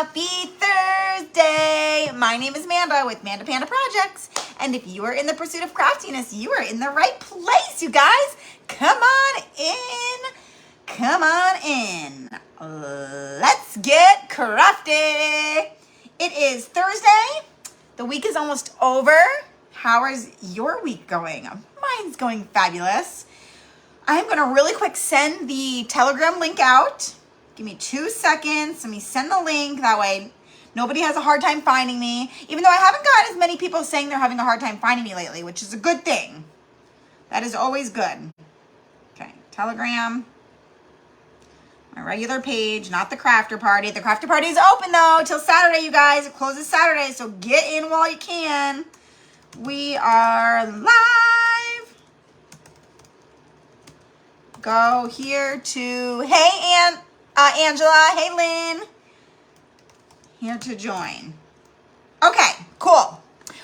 Happy Thursday! My name is Manda with Manda Panda Projects, and if you are in the pursuit of craftiness, you are in the right place, you guys. Come on in. Come on in. Let's get crafty. It is Thursday. The week is almost over. How is your week going? Mine's going fabulous. I'm going to really quick send the Telegram link out. Give me 2 seconds. Let me send the link. That way nobody has a hard time finding me. Even though I haven't got as many people saying they're having a hard time finding me lately, which is a good thing. That is always good. Okay, Telegram. My regular page, not the crafter party. The crafter party is open though till Saturday, you guys. It closes Saturday, so get in while you can. We are live. Go here to, hey, Angela, hey, Lynn. Here to join. Okay, cool.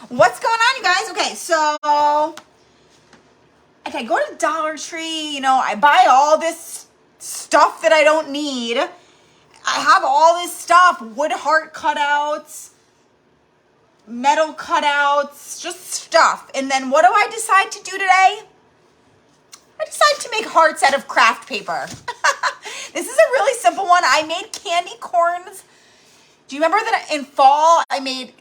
What's going on, you guys? Okay, so I go to Dollar Tree, I buy all this stuff that I don't need. I have all this stuff, wood heart cutouts, metal cutouts, just stuff. And then what do I decide to do today? I decided to make hearts out of craft paper. This is a really simple one. I made candy corns. Do you remember that in fall I made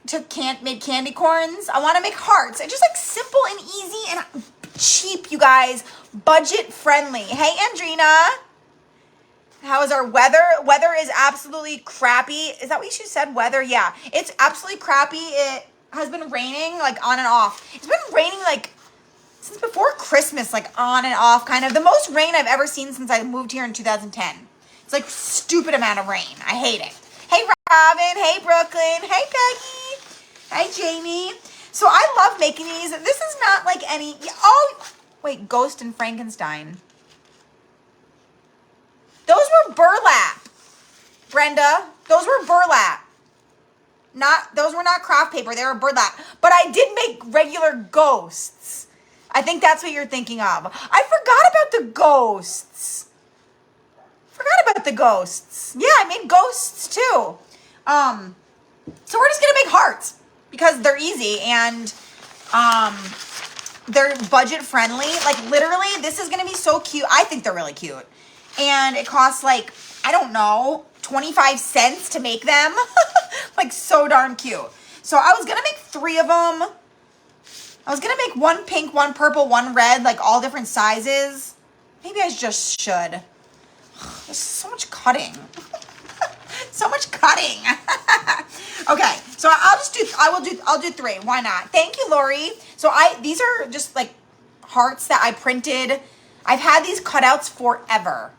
candy corns? I want to make hearts. It's just like simple and easy and cheap, you guys. Budget friendly. Hey, Andrina. How is our weather? Weather is absolutely crappy. Is that what you said? Weather? Yeah. It's absolutely crappy. It has been raining like on and off. It's been raining like since before Christmas, like on and off kind of. The most rain I've ever seen since I moved here in 2010. It's like stupid amount of rain. I hate it. Hey, Robin. Hey, Brooklyn. Hey, Peggy. Hey, Jamie. So I love making these. This is not like any, oh, wait, Ghost and Frankenstein. Those were burlap, Brenda. Those were burlap. Those were not craft paper. They were burlap. But I did make regular ghosts. I think that's what you're thinking of. I forgot about the ghosts. Yeah, I made ghosts too. So we're just gonna make hearts because they're easy and they're budget friendly. Like literally, this is gonna be so cute. I think they're really cute. And it costs like, I don't know, 25 cents to make them. Like so darn cute. So I was gonna make 3 of them. I was gonna make 1 pink, 1 purple, 1 red, like all different sizes. Maybe I just should. There's so much cutting. So much cutting. Okay, so I'll do 3. Why not? Thank you, Lori. So these are just like hearts that I printed. I've had these cutouts forever.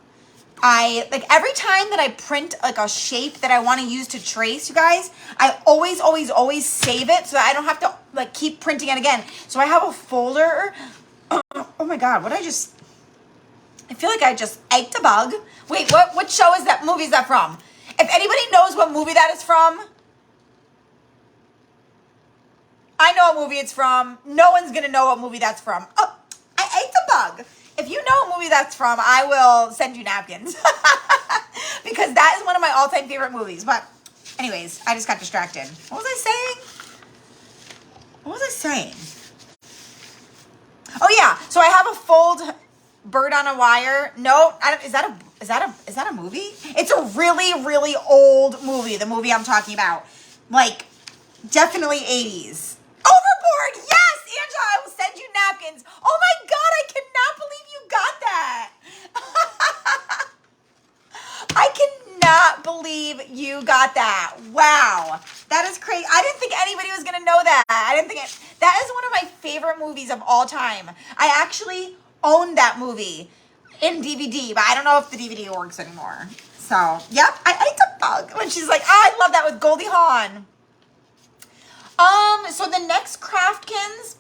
Every time that I print like a shape that I want to use to trace, you guys, I always save it so that I don't have to like keep printing it again. So I have a folder. Oh my God, I feel like I just ate a bug. Wait, what show is that? Movie is that from? If anybody knows what movie that is from, I know what movie it's from. No one's gonna know what movie that's from. Oh, I ate a bug. If you know what movie that's from, I will send you napkins. Because that is one of my all-time favorite movies. But anyways, I just got distracted. What was I saying? Oh yeah, so I have a fold bird on a wire. No, is that a movie? It's a really, really old movie, the movie I'm talking about. Like, definitely 80s. Overboard! Yes, Angela, I will send you napkins. Oh my God, I cannot believe you got that. I cannot believe you got that. Wow, that is crazy. I didn't think anybody was gonna know that. That is one of my favorite movies of all time. I actually own that movie in DVD, but I don't know if the DVD works anymore. So, yep, I ate a bug. When she's like, oh, I love that with Goldie Hawn. So the next Craftkins,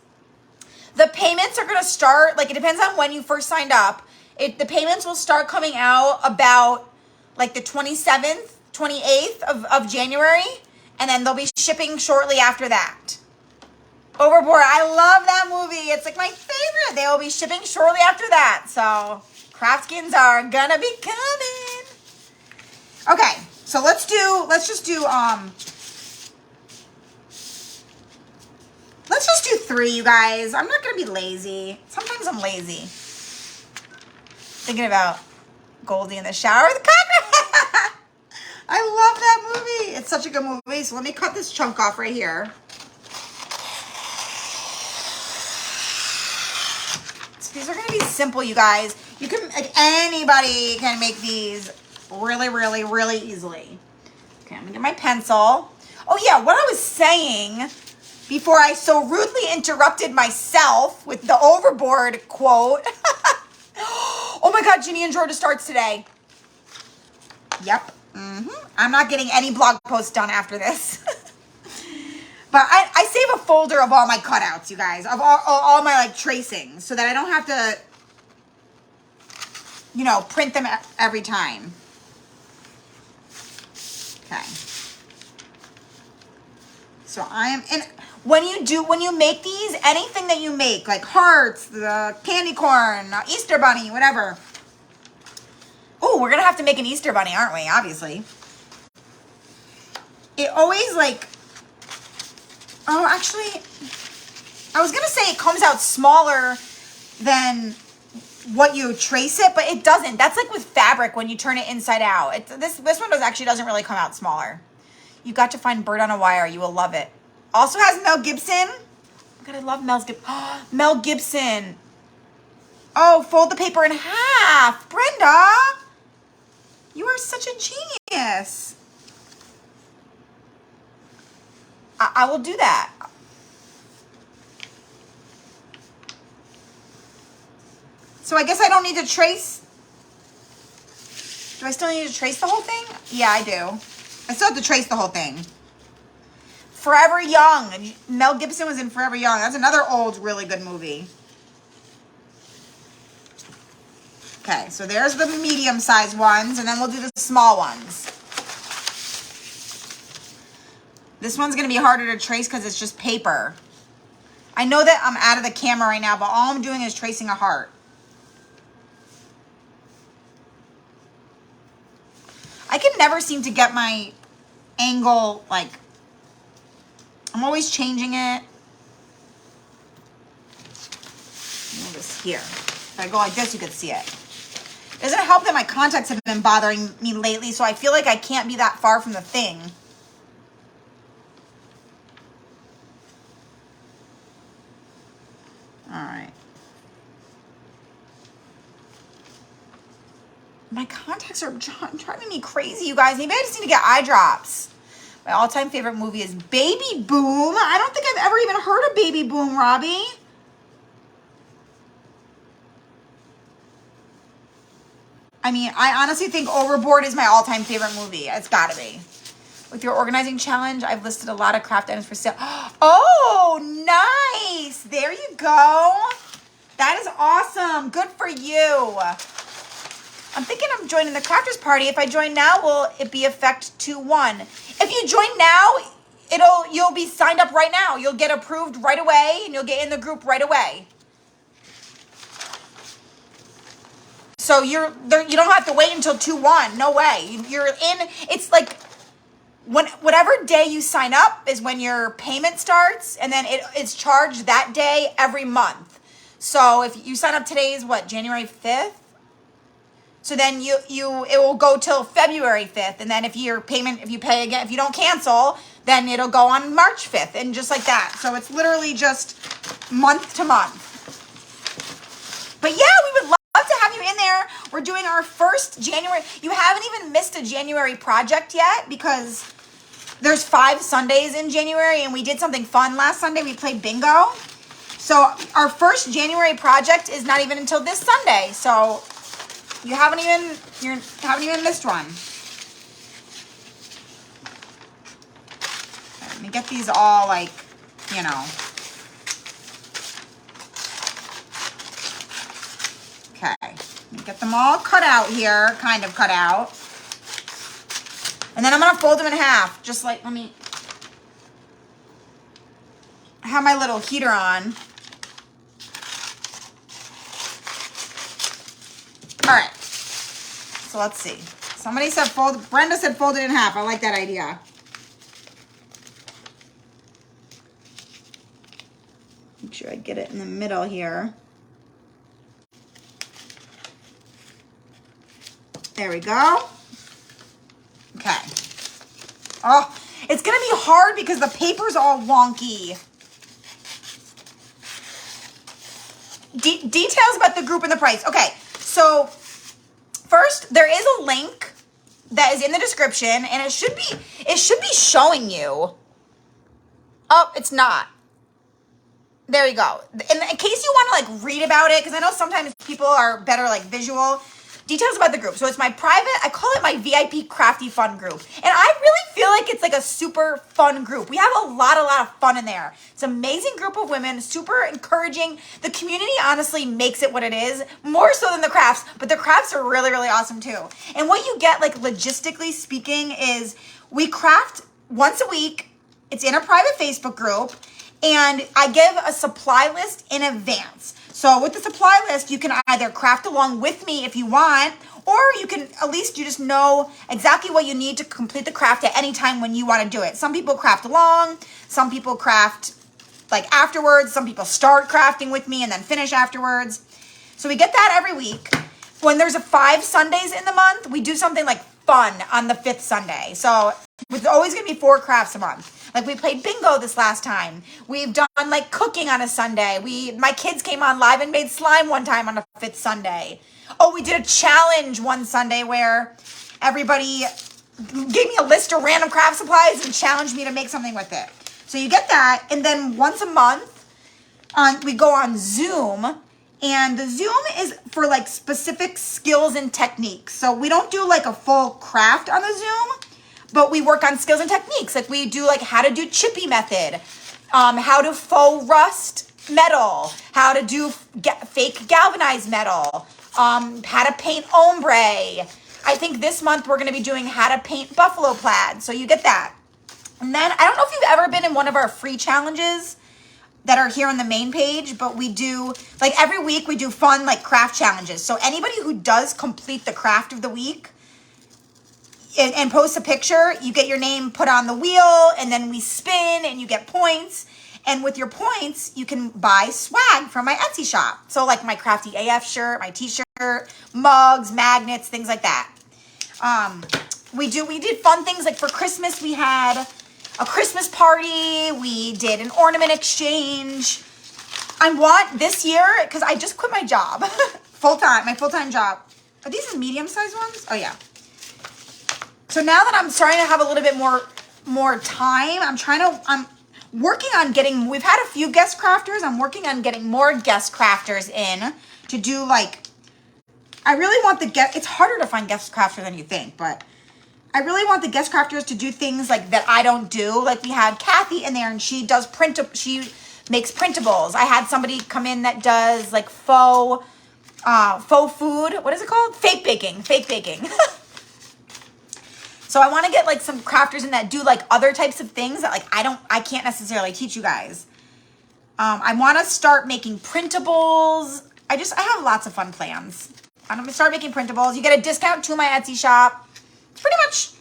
the payments are going to start, like it depends on when you first signed up. The payments will start coming out about like the 27th, 28th of January, and then they'll be shipping shortly after that. Overboard, I love that movie. It's like my favorite. They will be shipping shortly after that. So Craftkins are gonna be coming. Okay, So let's just do 3, you guys. I'm not gonna be lazy. Sometimes I'm lazy. Thinking about Goldie in the shower with the cockroach. I love that movie. It's such a good movie. So let me cut this chunk off right here. So these are gonna be simple, you guys. You can, like, anybody can make these really, really, really easily. Okay, I'm gonna get my pencil. Oh yeah, what I was saying before I so rudely interrupted myself with the overboard quote. Oh my God, Ginny and Georgia starts today. Yep. I'm not getting any blog posts done after this. But I save a folder of all my cutouts, you guys, of all my like tracings, so that I don't have to, you know, print them every time. Okay. So I am in. When you make these, anything that you make, like hearts, the candy corn, Easter bunny, whatever. Oh, we're gonna have to make an Easter bunny, aren't we? Obviously. It always like, oh, actually, I was gonna say it comes out smaller than what you trace it, but it doesn't. That's like with fabric when you turn it inside out. This one doesn't really come out smaller. You got to find Bird on a Wire. You will love it. Also has Mel Gibson. Oh God, I love Mel Gibson. Oh, fold the paper in half. Brenda, you are such a genius. I will do that. So I guess I don't need to trace. Do I still need to trace the whole thing? Yeah, I do. I still have to trace the whole thing. Forever Young. Mel Gibson was in Forever Young. That's another old, really good movie. Okay, so there's the medium-sized ones, and then we'll do the small ones. This one's going to be harder to trace because it's just paper. I know that I'm out of the camera right now, but all I'm doing is tracing a heart. I can never seem to get my angle, like, I'm always changing it. Move this here. If I go like this, you can see it. Doesn't help that my contacts have been bothering me lately, so I feel like I can't be that far from the thing. All right. My contacts are driving me crazy, you guys. Maybe I just need to get eye drops. My all-time favorite movie is Baby Boom. I don't think I've ever even heard of Baby Boom, Robbie. I mean, I honestly think Overboard is my all-time favorite movie. It's got to be. With your organizing challenge, I've listed a lot of craft items for sale. Oh, nice. There you go. That is awesome. Good for you. I'm thinking I'm joining the crafters party. If I join now, will it be effect 2-1? If you join now, you'll be signed up right now. You'll get approved right away, and you'll get in the group right away. So you don't have to wait until 2-1. No way. You're in. It's like whatever day you sign up is when your payment starts, and then it's charged that day every month. So if you sign up today's January 5th. So then it will go till February 5th, and then if you pay again, if you don't cancel, then it'll go on March 5th, and just like that. So it's literally just month to month. But yeah, we would love to have you in there. We're doing our first January. You haven't even missed a January project yet because there's 5 Sundays in January, and we did something fun last Sunday. We played bingo. So our first January project is not even until this Sunday. So you haven't even missed one. Okay, let me get these all like, you know. Okay, let me get them all cut out here, kind of cut out. And then I'm gonna fold them in half, just like, I have my little heater on. All right, so let's see. Somebody said fold. Brenda said fold it in half. I like that idea. Make sure I get it in the middle here. There we go. Okay. Oh, it's gonna be hard because the paper's all wonky. Details about the group and the price. Okay, so first there is a link that is in the description, and it should be showing you. Oh, it's not. There you go. In case you want to like read about it, because I know sometimes people are better like visual. Details about the group. So it's my private, I call it my VIP crafty fun group. And I really feel like it's like a super fun group. We have a lot of fun in there. It's an amazing group of women, super encouraging. The community honestly makes it what it is, more so than the crafts, but the crafts are really, really awesome too. And what you get like logistically speaking is we craft once a week. It's in a private Facebook group, and I give a supply list in advance. So with the supply list, you can either craft along with me if you want, or you can, at least you just know exactly what you need to complete the craft at any time when you want to do it. Some people craft along, some people craft like afterwards, some people start crafting with me and then finish afterwards. So we get that every week. When there's 5 Sundays in the month, we do something like fun on the 5th Sunday. So it's always going to be 4 crafts a month. Like we played bingo this last time. We've done like cooking on a Sunday. My kids came on live and made slime one time on a 5th Sunday. Oh, we did a challenge one Sunday where everybody gave me a list of random craft supplies and challenged me to make something with it. So you get that. And then once a month we go on Zoom, and the Zoom is for like specific skills and techniques. So we don't do like a full craft on the Zoom, but we work on skills and techniques. Like we do like how to do chippy method, how to faux rust metal, how to do fake galvanized metal, how to paint ombre. I think this month we're going to be doing how to paint buffalo plaid. So you get that. And then I don't know if you've ever been in one of our free challenges that are here on the main page, but we do like every week we do fun like craft challenges. So anybody who does complete the craft of the week and post a picture, you get your name put on the wheel, and then we spin and you get points. And with your points, you can buy swag from my Etsy shop. So like my Crafty AF shirt, my t-shirt, mugs, magnets, things like that. We did fun things like for Christmas, we had a Christmas party. We did an ornament exchange. I want this year, because I just quit my job, my full-time job. Are these the medium-sized ones? Oh yeah. So now that I'm starting to have a little bit more time, I'm working on getting, we've had a few guest crafters. I'm working on getting more guest crafters in to do like, I really want it's harder to find guest crafters than you think, but I really want the guest crafters to do things like that I don't do. Like we had Kathy in there, and she makes printables. I had somebody come in that does like faux food. What is it called? Fake baking. So I want to get like some crafters in that do like other types of things that like I can't necessarily teach you guys. I want to start making printables. I have lots of fun plans. I'm going to start making printables. You get a discount to my Etsy shop. It's pretty much,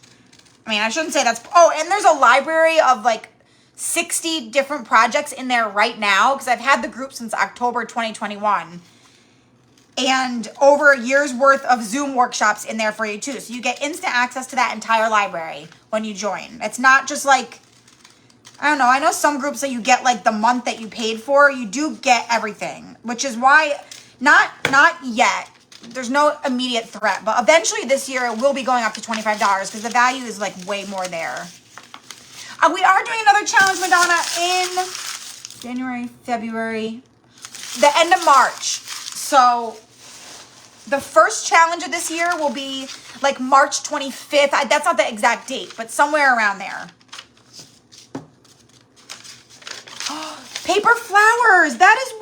I mean, I shouldn't say that's, oh, and there's a library of like 60 different projects in there right now, because I've had the group since October 2021. And over a year's worth of Zoom workshops in there for you too. So you get instant access to that entire library when you join. It's not just like, I don't know. I know some groups that you get like the month that you paid for. You do get everything, which is why, not yet. There's no immediate threat, but eventually this year it will be going up to $25 because the value is like way more there. We are doing another challenge, Madonna, in January, February, the end of March. So the first challenge of this year will be like March 25th. That's not the exact date, but somewhere around there. Paper flowers. That is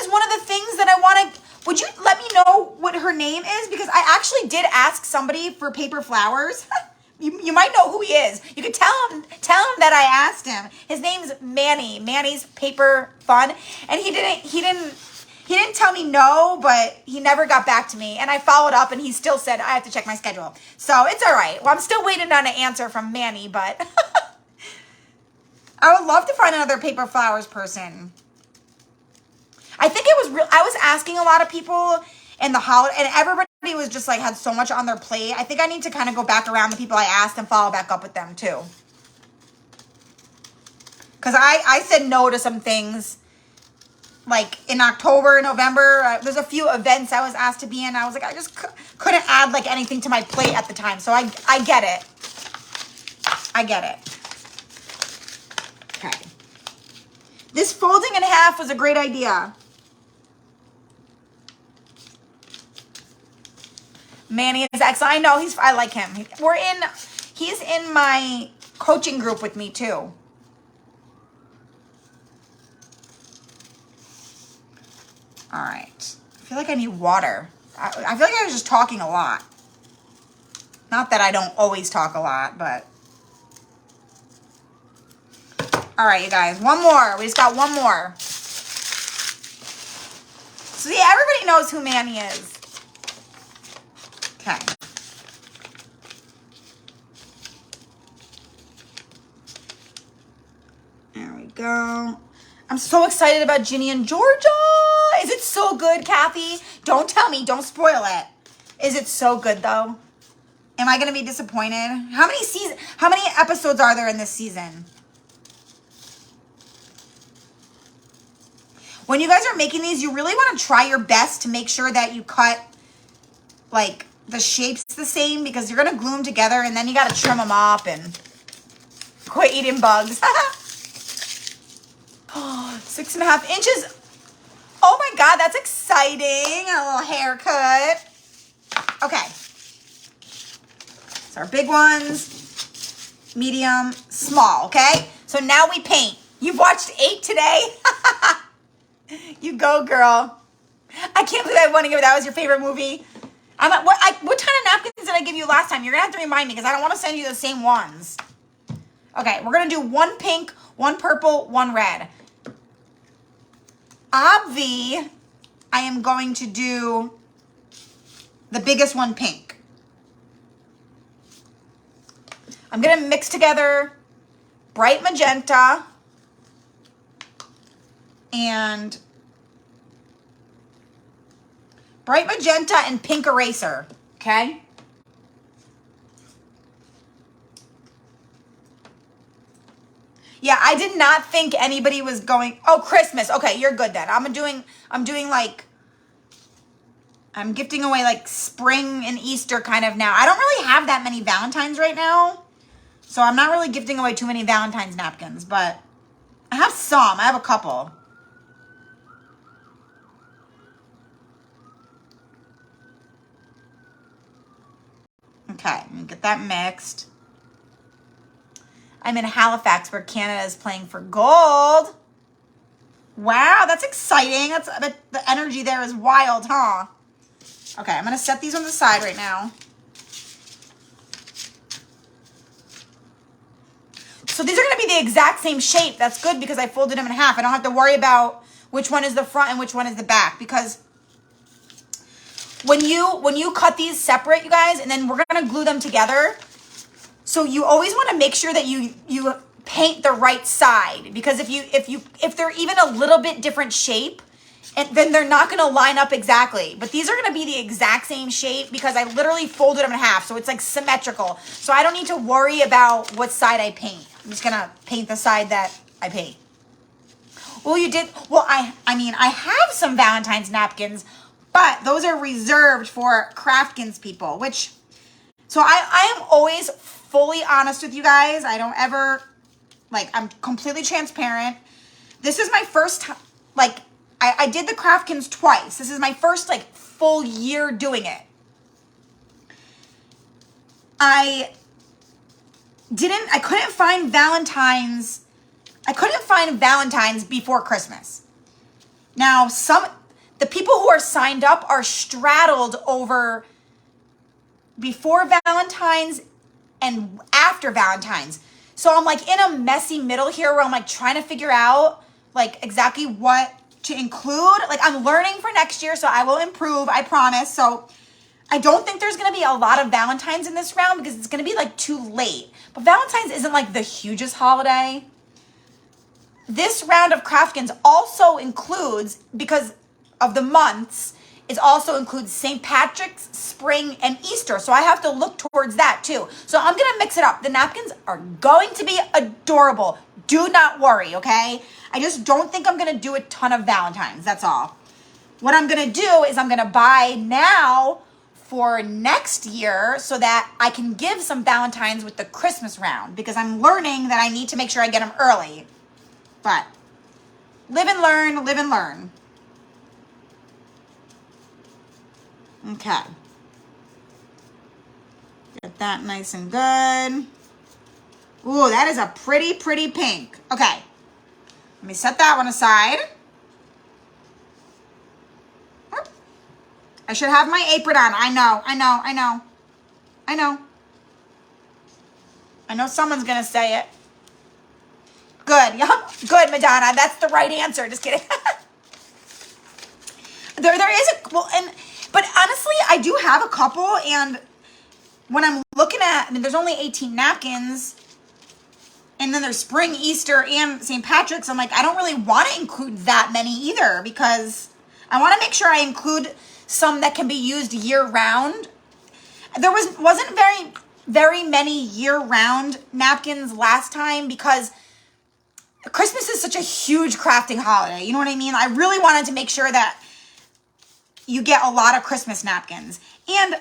one of the things that I want to, would you let me know what her name is? Because I actually did ask somebody for paper flowers. You might know who he is. You could tell him that I asked him. His name's Manny. Manny's Paper Fun. And he didn't He didn't tell me no, but he never got back to me. And I followed up and he still said, I have to check my schedule. So it's all right. Well, I'm still waiting on an answer from Manny, but I would love to find another paper flowers person. I think it was real. I was asking a lot of people in the holiday, and everybody was just like had so much on their plate. I think I need to kind of go back around the people I asked and follow back up with them too. Because I said no to some things. Like in October, November, there's a few events I was asked to be in. I was like, I just couldn't add like anything to my plate at the time. So I get it. I get it. Okay. This folding in half was a great idea. Manny is excellent. I know I like him. He's in my coaching group with me too. All right. I feel like I need water. I feel like I was just talking a lot. Not that I don't always talk a lot, but. All right, you guys. One more. We just got one more. So, yeah, everybody knows who Manny is. Okay. There we go. I'm so excited about Ginny and Georgia. Is it so good, Kathy? Don't tell me. Don't spoil it. Is it so good, though? Am I going to be disappointed? How many episodes are there in this season? When you guys are making these, you really want to try your best to make sure that you cut, like, the shapes the same, because you're going to glue them together, and then you got to trim them up and quit eating bugs. 6.5 inches. Oh my God, that's exciting. A little haircut. Okay. So our big ones, medium, small, okay? So now we paint. You've watched 8 today? You go, girl. I can't believe I won again. That was your favorite movie. What kind of napkins did I give you last time? You're going to have to remind me because I don't want to send you the same ones. Okay, we're going to do 1 pink, 1 purple, 1 red. Obvi, I am going to do the biggest one pink. I'm going to mix together bright magenta and pink eraser, okay? Yeah, I did not think anybody was going, oh, Christmas. Okay, you're good then. I'm doing like, I'm gifting away like spring and Easter kind of now. I don't really have that many Valentines right now. So I'm not really gifting away too many Valentine's napkins, but I have some. I have a couple. Okay, let me get that mixed. I'm in Halifax where Canada is playing for gold. Wow, that's exciting. The energy there is wild, huh? Okay, I'm going to set these on the side right now. So these are going to be the exact same shape. That's good because I folded them in half. I don't have to worry about which one is the front and which one is the back, because when you cut these separate, you guys, and then we're going to glue them together. So you always want to make sure that you paint the right side, because if they're even a little bit different shape, and then they're not going to line up exactly. But these are going to be the exact same shape because I literally folded them in half, so it's like symmetrical. So I don't need to worry about what side I paint. I'm just going to paint the side that I paint. Well, you did. Well, I mean, I have some Valentine's napkins, but those are reserved for Craftkins people, which, so I am always fully honest with you guys. I don't ever, like, I'm completely transparent. This is my first time, like, I did the Craftkins twice. This is my first, like, full year doing it. I couldn't find Valentines. I couldn't find Valentines before Christmas. Now, the people who are signed up are straddled over before Valentine's and after Valentine's. So I'm like in a messy middle here where I'm like trying to figure out like exactly what to include. Like, I'm learning for next year, so I will improve, I promise. So I don't think there's going to be a lot of Valentines in this round because it's going to be like too late. But Valentine's isn't like the hugest holiday. This round of Craftkins also includes, because of the months, it also includes St. Patrick's, Spring, and Easter. So I have to look towards that too. So I'm going to mix it up. The napkins are going to be adorable. Do not worry, okay? I just don't think I'm going to do a ton of Valentines. That's all. What I'm going to do is I'm going to buy now for next year so that I can give some Valentines with the Christmas round, because I'm learning that I need to make sure I get them early. But live and learn, live and learn. Okay. Get that nice and good. Ooh, that is a pretty, pretty pink. Okay. Let me set that one aside. I should have my apron on. I know. I know someone's going to say it. Good. Yep. Good, Madonna. That's the right answer. Just kidding. there is a, well, but honestly, I do have a couple, and when I'm looking at, I mean, there's only 18 napkins, and then there's Spring, Easter, and St. Patrick's. I'm like, I don't really want to include that many either, because I want to make sure I include some that can be used year round. There wasn't very many year round napkins last time, because Christmas is such a huge crafting holiday. You know what I mean? I really wanted to make sure that you get a lot of Christmas napkins. And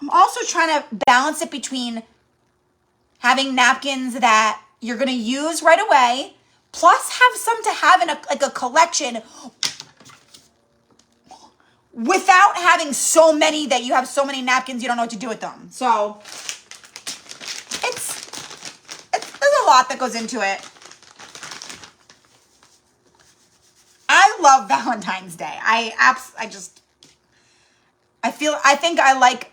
I'm also trying to balance it between having napkins that you're going to use right away, plus have some to have in a collection without having so many that you have so many napkins you don't know what to do with them. So there's a lot that goes into it. I love Valentine's Day. I think I like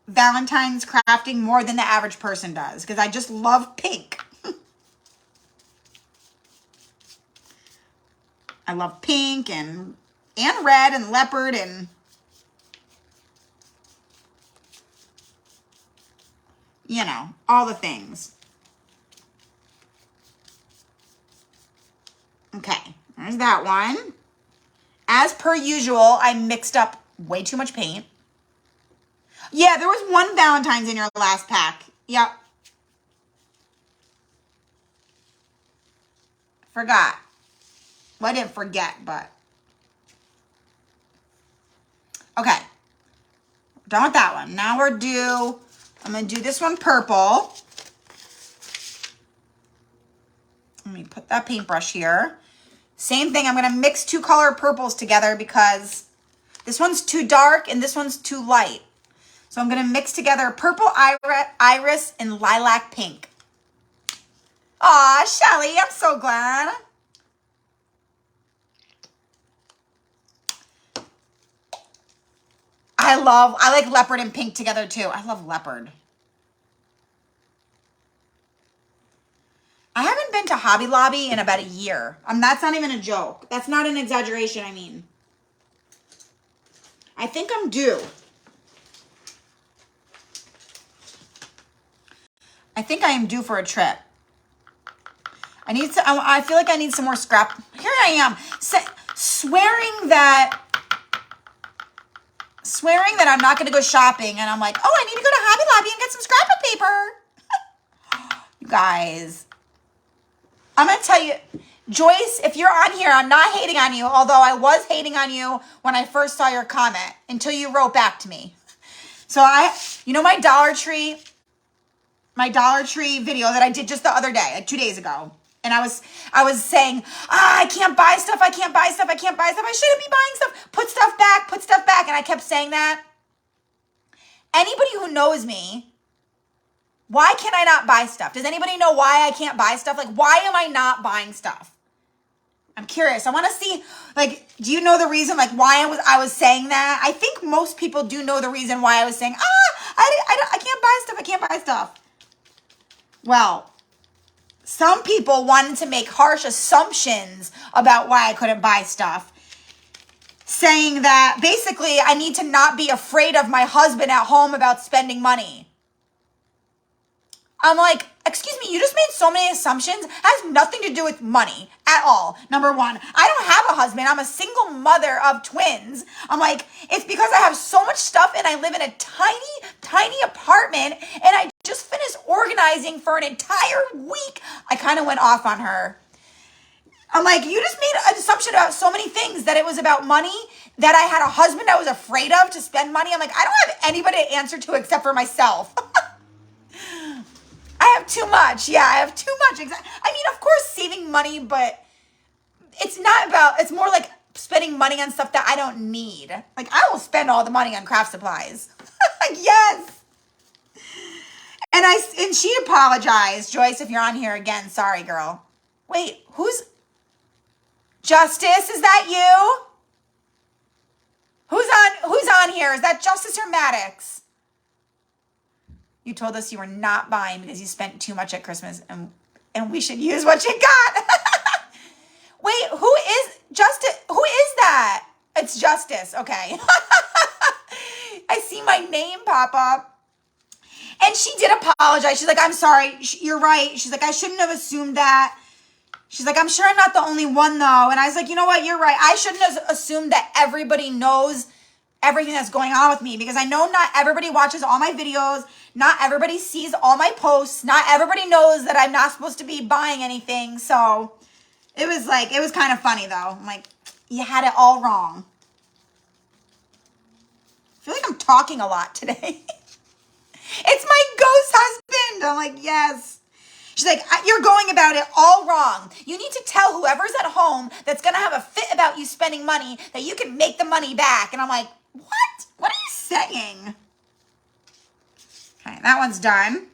Valentine's crafting more than the average person does, because I just love pink. I love pink and red and leopard and, you know, all the things. Okay, there's that one. As per usual, I mixed up way too much paint. Yeah, there was one Valentine's in your last pack. Yep. Forgot. Well, I didn't forget, but. Okay. Done with that one. Now I'm going to do this one purple. Let me put that paintbrush here. Same thing. I'm going to mix two color purples together because this one's too dark and this one's too light. So I'm going to mix together purple iris and lilac pink. Aw, Shelly, I'm so glad. I like leopard and pink together too. I love leopard. I haven't been to Hobby Lobby in about a year. That's not even a joke. That's not an exaggeration, I mean. I think I'm due. I think I am due for a trip. I feel like I need some more scrap. Here I am, swearing that I'm not going to go shopping, and I'm like, oh, I need to go to Hobby Lobby and get some scrapbook paper. You guys, I'm going to tell you, Joyce, if you're on here, I'm not hating on you, although I was hating on you when I first saw your comment until you wrote back to me. So my Dollar Tree video that I did just the other day, like 2 days ago. And I was saying, I can't buy stuff. I shouldn't be buying stuff. Put stuff back. And I kept saying that. Anybody who knows me, why can I not buy stuff? Does anybody know why I can't buy stuff? Like, why am I not buying stuff? I'm curious. I want to see, like, do you know the reason, like, why I was saying that? I think most people do know the reason why I was saying, I can't buy stuff. Well, some people wanted to make harsh assumptions about why I couldn't buy stuff, saying that basically I need to not be afraid of my husband at home about spending money. I'm like, excuse me, you just made so many assumptions. It has nothing to do with money at all. Number one, I don't have a husband. I'm a single mother of twins. I'm like, it's because I have so much stuff and I live in a tiny, tiny apartment and I just finished organizing for an entire week. I kind of went off on her. I'm like, you just made an assumption about so many things, that it was about money, that I had a husband I was afraid of to spend money. I'm like, I don't have anybody to answer to except for myself. I have too much. Yeah, I have too much. I mean, of course, saving money, but it's not about, it's more like spending money on stuff that I don't need. Like, I will spend all the money on craft supplies. Yes. And she apologized. Joyce, if you're on here again, sorry, girl. Wait, who's Justice? Is that you? Who's on here? Is that Justice or Maddox? You told us you were not buying because you spent too much at Christmas and we should use what you got. Wait, who is Justice? Who is that? It's Justice. Okay. I see my name pop up. And she did apologize. She's like, I'm sorry. You're right. She's like, I shouldn't have assumed that. She's like, I'm sure I'm not the only one though. And I was like, you know what? You're right. I shouldn't have assumed that everybody knows everything that's going on with me, because I know not everybody watches all my videos. Not everybody sees all my posts. Not everybody knows that I'm not supposed to be buying anything. So it was kind of funny though. I'm like, you had it all wrong. I feel like I'm talking a lot today. It's my ghost husband. I'm like, yes. She's like, you're going about it all wrong. You need to tell whoever's at home that's going to have a fit about you spending money that you can make the money back. And I'm like, what? What are you saying? Okay, that one's done.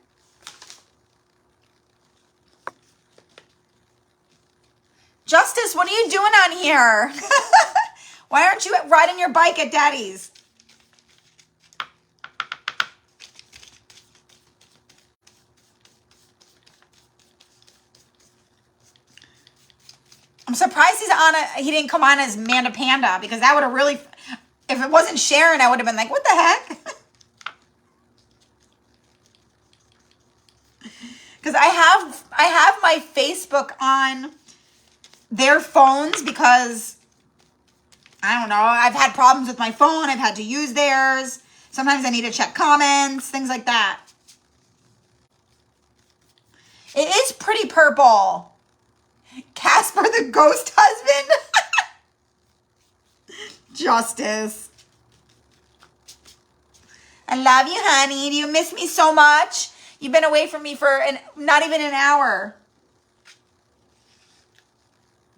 Justice, what are you doing on here? Why aren't you riding your bike at Daddy's? I'm surprised he didn't come on as Manda Panda, because that would have really, if it wasn't Sharon, I would have been like, what the heck? Because I have my Facebook on their phones because, I don't know, I've had problems with my phone. I've had to use theirs. Sometimes I need to check comments, things like that. It is pretty purple. Casper the ghost husband. Justice. I love you, honey. Do you miss me so much? You've been away from me for not even an hour.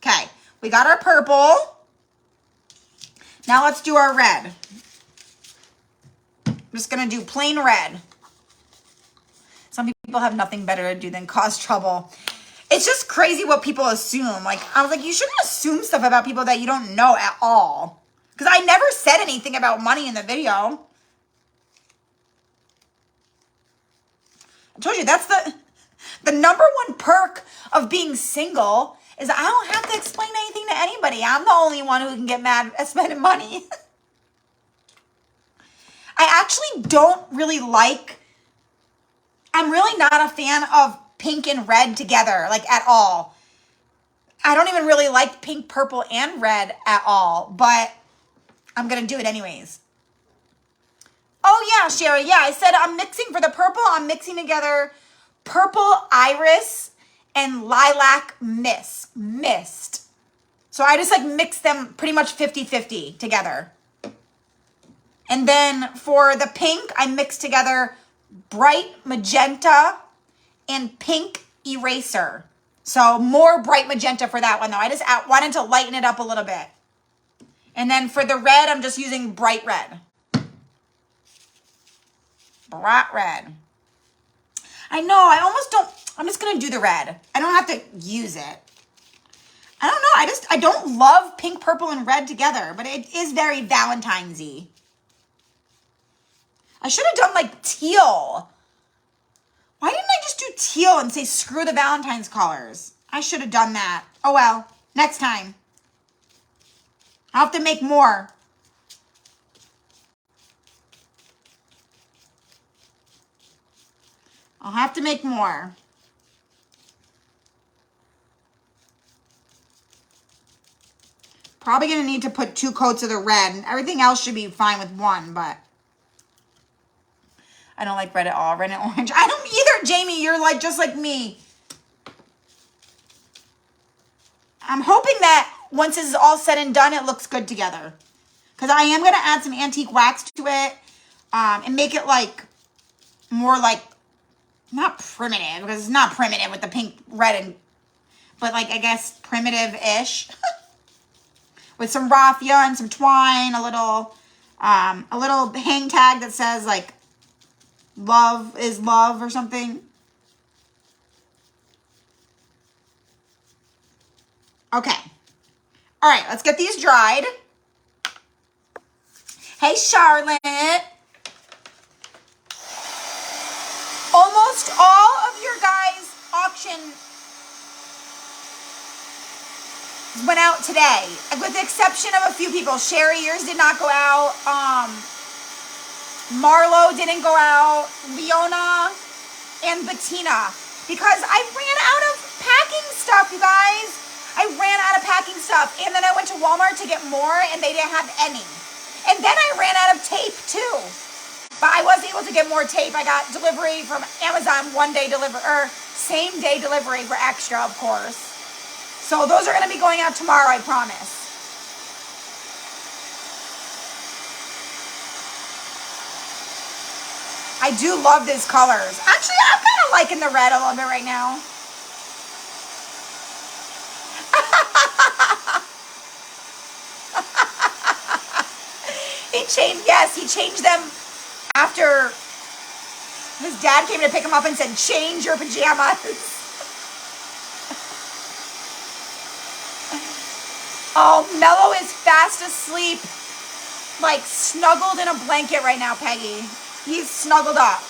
Okay, we got our purple. Now let's do our red. I'm just going to do plain red. Some people have nothing better to do than cause trouble. It's just crazy what people assume. Like, I was like, you shouldn't assume stuff about people that you don't know at all. Because I never said anything about money in the video. I told you, that's the number one perk of being single is I don't have to explain anything to anybody. I'm the only one who can get mad at spending money. I actually don't really I'm really not a fan of pink and red together, like at all. I don't even really like pink, purple, and red at all, but I'm going to do it anyways. Oh yeah, Sherry, yeah, I said I'm mixing for the purple. I'm mixing together purple iris and lilac mist. So I just mix them pretty much 50-50 together. And then for the pink, I mix together bright magenta and pink eraser. So more bright magenta for that one though. I just wanted to lighten it up a little bit. And then for the red, I'm just using bright red. Bright red. I know, I'm just going to do the red. I don't have to use it. I don't know, I don't love pink, purple, and red together, but it is very Valentine's-y. I should have done teal. Why didn't I just do teal and say screw the Valentine's colors. I should have done that. Oh well, next time. I'll have to make more. I'll have to make more. Probably gonna need to put 2 coats of the red. Everything else should be fine with 1, but I don't like red at all. Red and orange. I don't either, Jamie. You're like just like me. I'm hoping that once this is all said and done, it looks good together. Because I am gonna add some antique wax to it, and make it like more like not primitive, because it's not primitive with the pink, red, and but like I guess primitive-ish. With some raffia and some twine, a little hang tag that says like love is love or something. Okay. All right, let's get these dried. Hey, Charlotte. Almost all of your guys' auction went out today, with the exception of a few people. Sherry, yours did not go out. Marlo didn't go out. Leona and Bettina, because I ran out of packing stuff, you guys. I ran out of packing stuff, and then I went to Walmart to get more, and they didn't have any. And then I ran out of tape too, but I was able to get more tape. I got delivery from Amazon, same day delivery for extra, of course. So those are going to be going out tomorrow, I promise. I do love these colors. Actually, I'm kind of liking the red a little bit right now. He changed them after his dad came to pick him up and said, change your pajamas. Oh, Mello is fast asleep, like snuggled in a blanket right now, Peggy. He's snuggled up.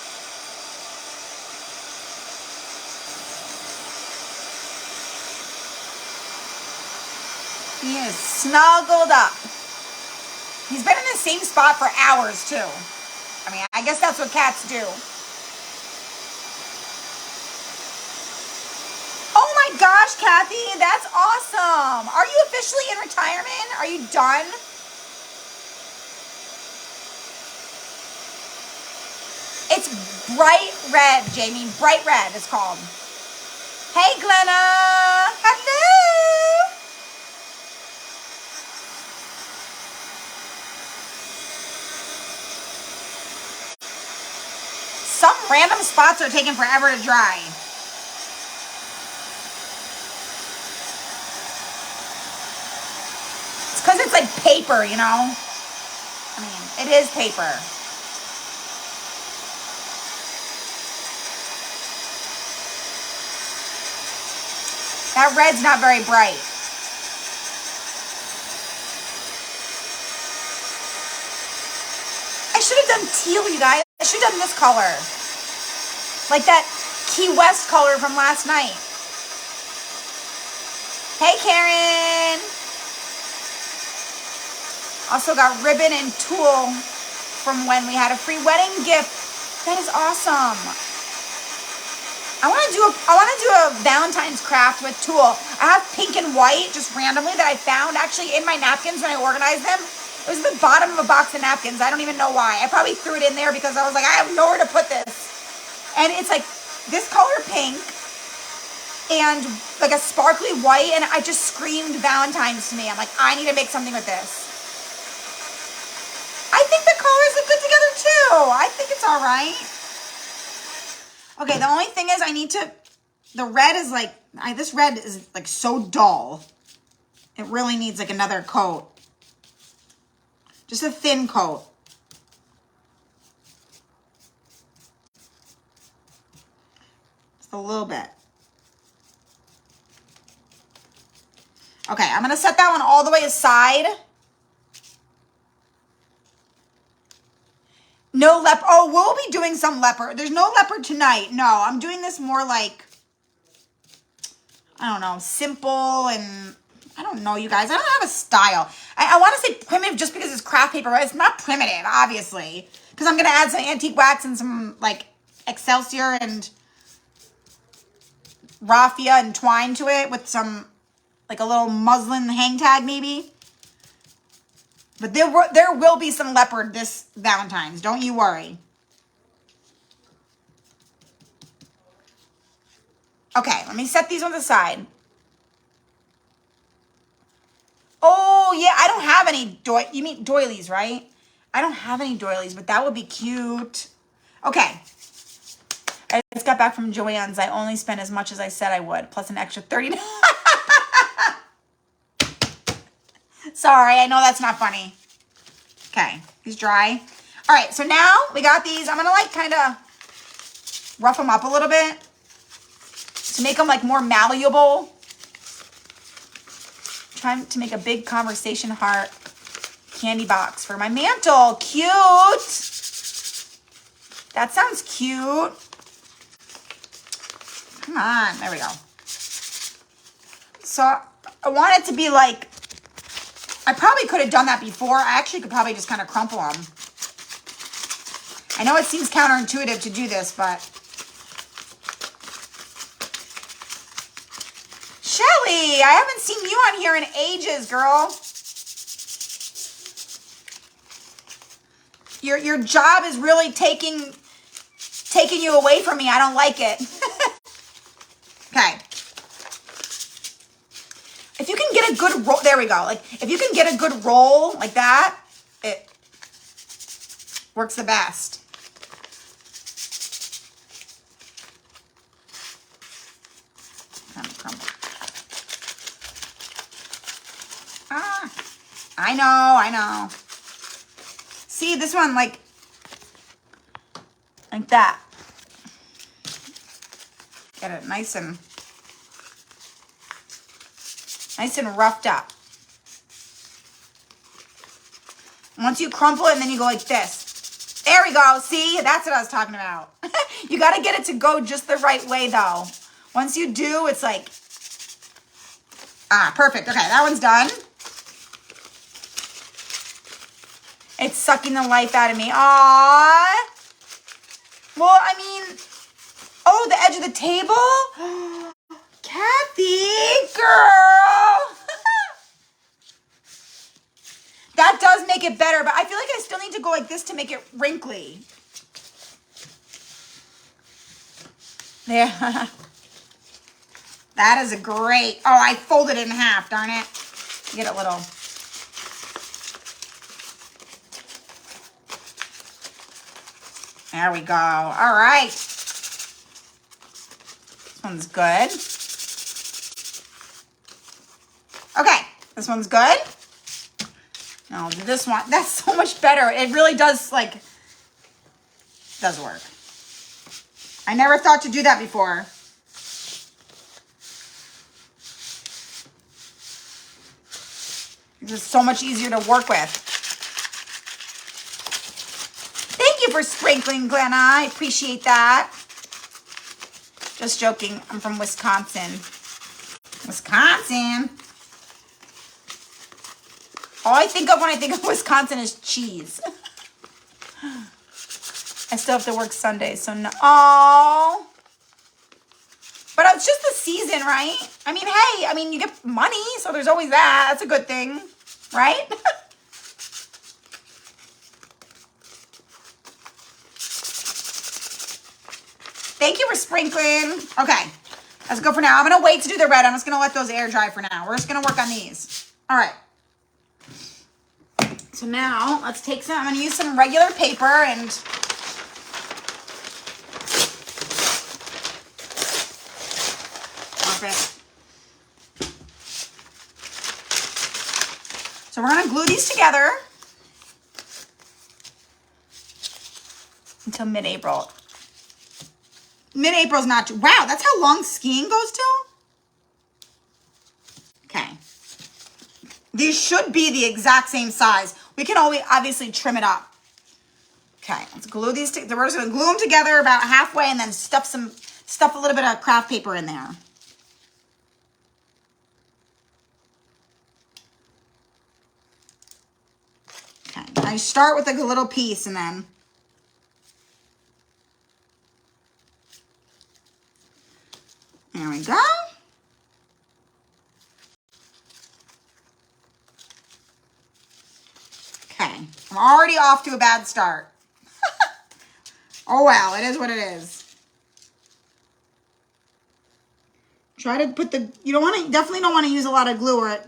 He is snuggled up. He's been in the same spot for hours, too. I mean, I guess that's what cats do. Oh my gosh, Kathy, that's awesome. Are you officially in retirement? Are you done? It's bright red, Jamie. Bright red it's called. Hey, Glenna. Hello. Some random spots are taking forever to dry. It's because it's like paper, you know? I mean, it is paper. That red's not very bright. I should have done teal, you guys. I should have done this color. Like that Key West color from last night. Hey, Karen. Also got ribbon and tulle from when we had a free wedding gift. That is awesome. I want to do a Valentine's craft with tulle. I have pink and white just randomly that I found actually in my napkins when I organized them. It was at the bottom of a box of napkins. I don't even know why. I probably threw it in there because I was like, I have nowhere to put this. And it's like this color pink and like a sparkly white, and I just screamed Valentine's to me. I'm like, I need to make something with this. I think the colors look good together too. I think it's all right. Okay, the only thing is I need to, the red is like, this red is like so dull. It really needs like another coat. Just a thin coat. Just a little bit. Okay, I'm going to set that one all the way aside. No oh, we'll will be doing some leopard. There's no leopard tonight. No, I'm doing this more like, I don't know, simple and I don't know, you guys. I don't have a style. I want to say primitive just because it's craft paper. It's not primitive, obviously. Because I'm going to add some antique wax and some, like, Excelsior and Raffia and Twine to it with some, like, a little muslin hang tag, maybe. But there will be some leopard this Valentine's. Don't you worry. Okay, let me set these ones aside. Oh, yeah, I don't have any you mean doilies, right? I don't have any doilies, but that would be cute. Okay. I just got back from Joann's. I only spent as much as I said I would, plus an extra 30. Sorry, I know that's not funny. Okay, he's dry. All right, so now we got these. I'm going to, like, kind of rough them up a little bit to make them, like, more malleable. Trying to make a big conversation heart candy box for my mantle. Cute. That sounds cute. Come on. There we go. So I want it to be like, I probably could have done that before. I actually could probably just kind of crumple them. I know it seems counterintuitive to do this, but Shelly, I haven't seen you on here in ages, girl. Your job is really taking you away from me. I don't like it. Okay. If you can get a good roll, there we go. Like, if you can get a good roll like that, it works the best. Crumble. Ah, I know. See, this one, like that. Get it nice and roughed up. Once you crumple it, and then you go like this. There we go. See, that's what I was talking about. You got to get it to go just the right way, though. Once you do, it's like, perfect. Okay, that one's done. It's sucking the life out of me. Aww. Well, I mean, oh, the edge of the table? Kathy, girl. That does make it better, but I feel like I still need to go like this to make it wrinkly. There. That is a great, oh, I folded it in half, darn it. Get a little. There we go. All right. This one's good. Okay, this one's good. Now I'll do this one. That's so much better. It really does, like, does work. I never thought to do that before. It's just so much easier to work with. Thank you for sprinkling, Glenna. I appreciate that. Just joking. I'm from Wisconsin. Wisconsin. All I think of when I think of Wisconsin is cheese. I still have to work Sundays, so no. Oh. But it's just the season, right? I mean, hey, I mean, you get money, so there's always that. That's a good thing, right? Thank you for sprinkling. Okay, let's go for now. I'm going to wait to do the red. I'm just going to let those air dry for now. We're just going to work on these. All right. So now, let's take some, I'm going to use some regular paper and perfect. So we're going to glue these together until mid-April. Mid-April is not too, wow, that's how long skiing goes till? Okay. These should be the exact same size. We can always obviously trim it up. Okay, let's glue these. We're just gonna glue them together about halfway, and then stuff a little bit of craft paper in there. Okay, I start with like a little piece, and then there we go. Okay, I'm already off to a bad start. Oh well, it is what it is. Try to put the, you don't want to, definitely don't want to use a lot of glue or it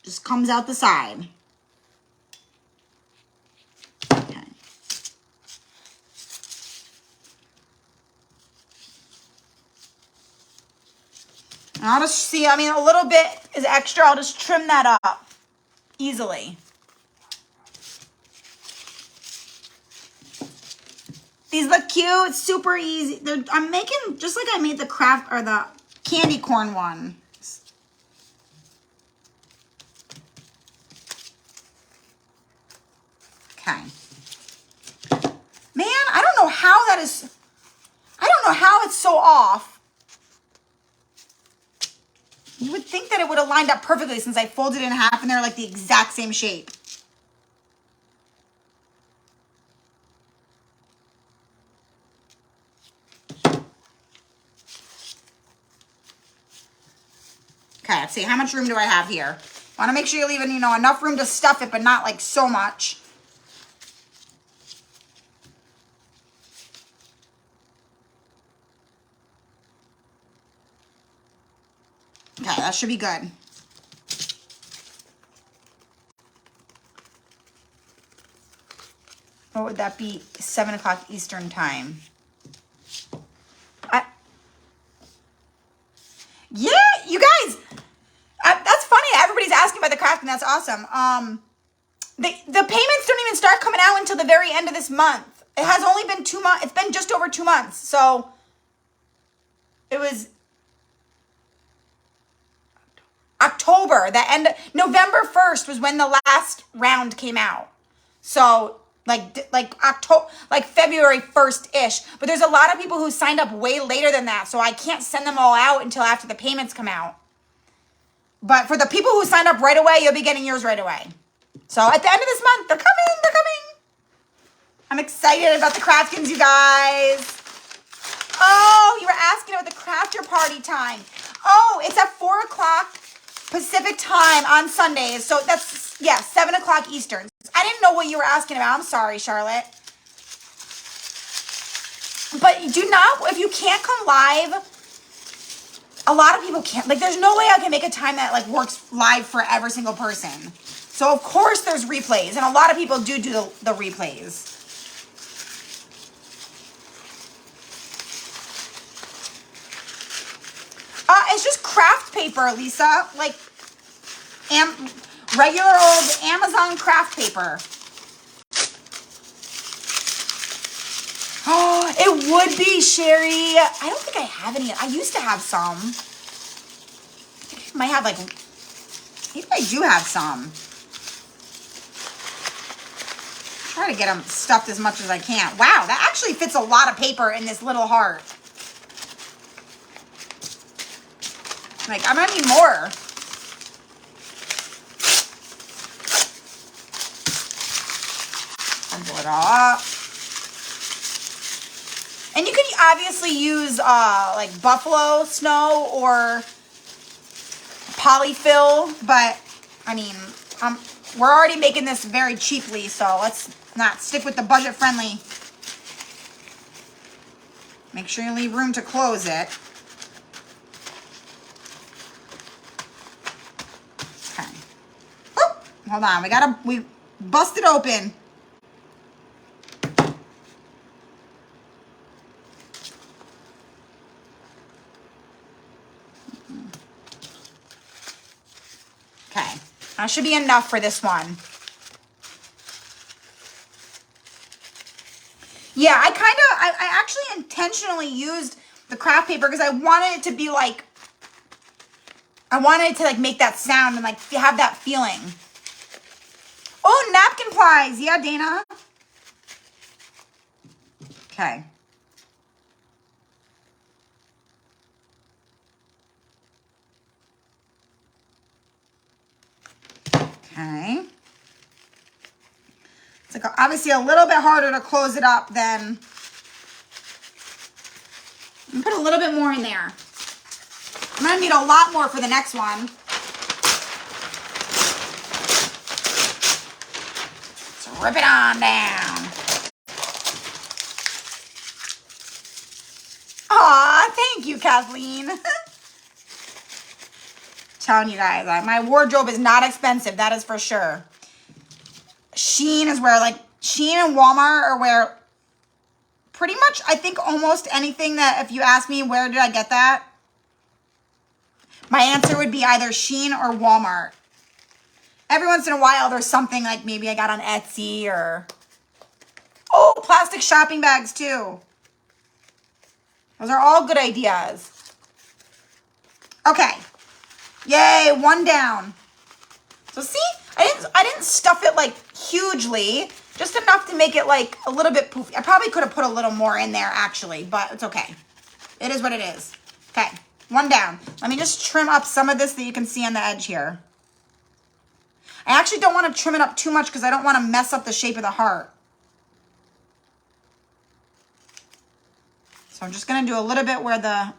just comes out the side. Okay. And I'll just see, I mean, a little bit is extra. I'll just trim that up easily. These look cute. It's super easy. I'm making just like I made the craft or the candy corn one. Okay. Man, I don't know how that is. I don't know how it's so off. You would think that it would have lined up perfectly since I folded it in half and they're like the exact same shape. Okay, let's see. How much room do I have here? Want to make sure you're leaving, enough room to stuff it, but not like so much. Okay, that should be good. What would that be? 7 o'clock Eastern time. Yeah, you guys, that's funny. Everybody's asking about the craft, and that's awesome. The payments don't even start coming out until the very end of this month. It has only been 2 months. It's been just over 2 months. So it was October. November 1st was when the last round came out. So like October, like February 1st-ish. But there's a lot of people who signed up way later than that, so I can't send them all out until after the payments come out. But for the people who signed up right away, you'll be getting yours right away. So at the end of this month, they're coming. I'm excited about the Craftins, you guys. Oh, you were asking about the crafter party time. Oh, it's at 4 o'clock Pacific time on Sundays. So that's, 7 o'clock Eastern. I didn't know what you were asking about. I'm sorry, Charlotte. But do not, if you can't come live, a lot of people can't. Like, there's no way I can make a time that, like, works live for every single person. So, of course, there's replays. And a lot of people do the replays. It's just craft paper, Lisa. Like, regular old Amazon craft paper. Oh, it would be, Sherry. I don't think I have any. I used to have some. I think I might have, like, maybe I do have some. Try to get them stuffed as much as I can. Wow, that actually fits a lot of paper in this little heart. Like, I'm gonna need more. Crumble it all up. And you could obviously use like buffalo snow or polyfill, but I mean, we're already making this very cheaply, so let's not stick with the budget friendly. Make sure you leave room to close it. Okay. Oh, hold on, we bust it open. Okay, that should be enough for this one. Yeah, I actually intentionally used the craft paper because I wanted it to be like, I wanted it to like make that sound and like have that feeling. Oh, napkin plies. Yeah, Dana. Okay. Okay. It's like obviously a little bit harder to close it up than, put a little bit more in there. I'm gonna need a lot more for the next one. So rip it on down. Aw, thank you, Kathleen. Telling you guys, my wardrobe is not expensive, that is for sure. Shein is where, like, Shein and Walmart are where pretty much, I think almost anything that, if you ask me where did I get that, my answer would be either Shein or Walmart. Every once in a while, there's something like maybe I got on Etsy or, oh, plastic shopping bags too. Those are all good ideas. Okay. Yay, one down. So see, I didn't stuff it like hugely, just enough to make it like a little bit poofy. I probably could have put a little more in there actually, but it's okay. It is what it is. Okay, one down. Let me just trim up some of this that you can see on the edge here. I actually don't want to trim it up too much because I don't want to mess up the shape of the heart. So I'm just going to do a little bit where the...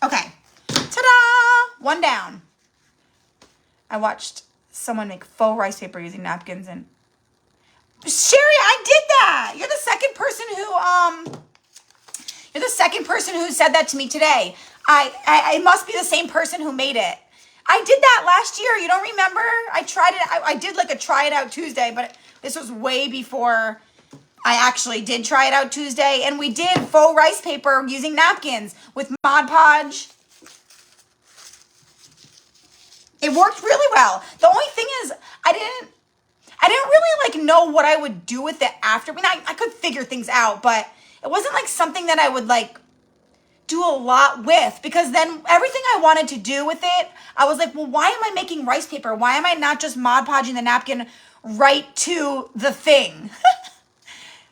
Okay. Ta-da! One down. I watched someone make faux rice paper using napkins and... Sherry, I did that! You're the second person who said that to me today. It must be the same person who made it. I did that last year. You don't remember? I tried it. I did like a try it out Tuesday, but this was way before I actually did try it out Tuesday. And we did faux rice paper using napkins with Mod Podge. It worked really well. The only thing is I didn't really like know what I would do with it after. I mean, I could figure things out, but it wasn't like something that I would like do a lot with, because then everything I wanted to do with it, I was like, well, why am I making rice paper? Why am I not just Mod Podging the napkin right to the thing?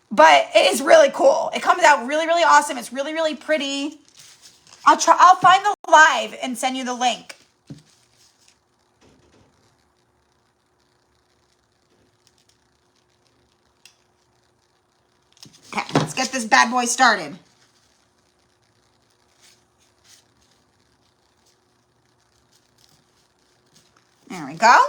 But it is really cool. It comes out really, really awesome. It's really, really pretty. I'll find the live and send you the link. Okay, let's get this bad boy started. There we go.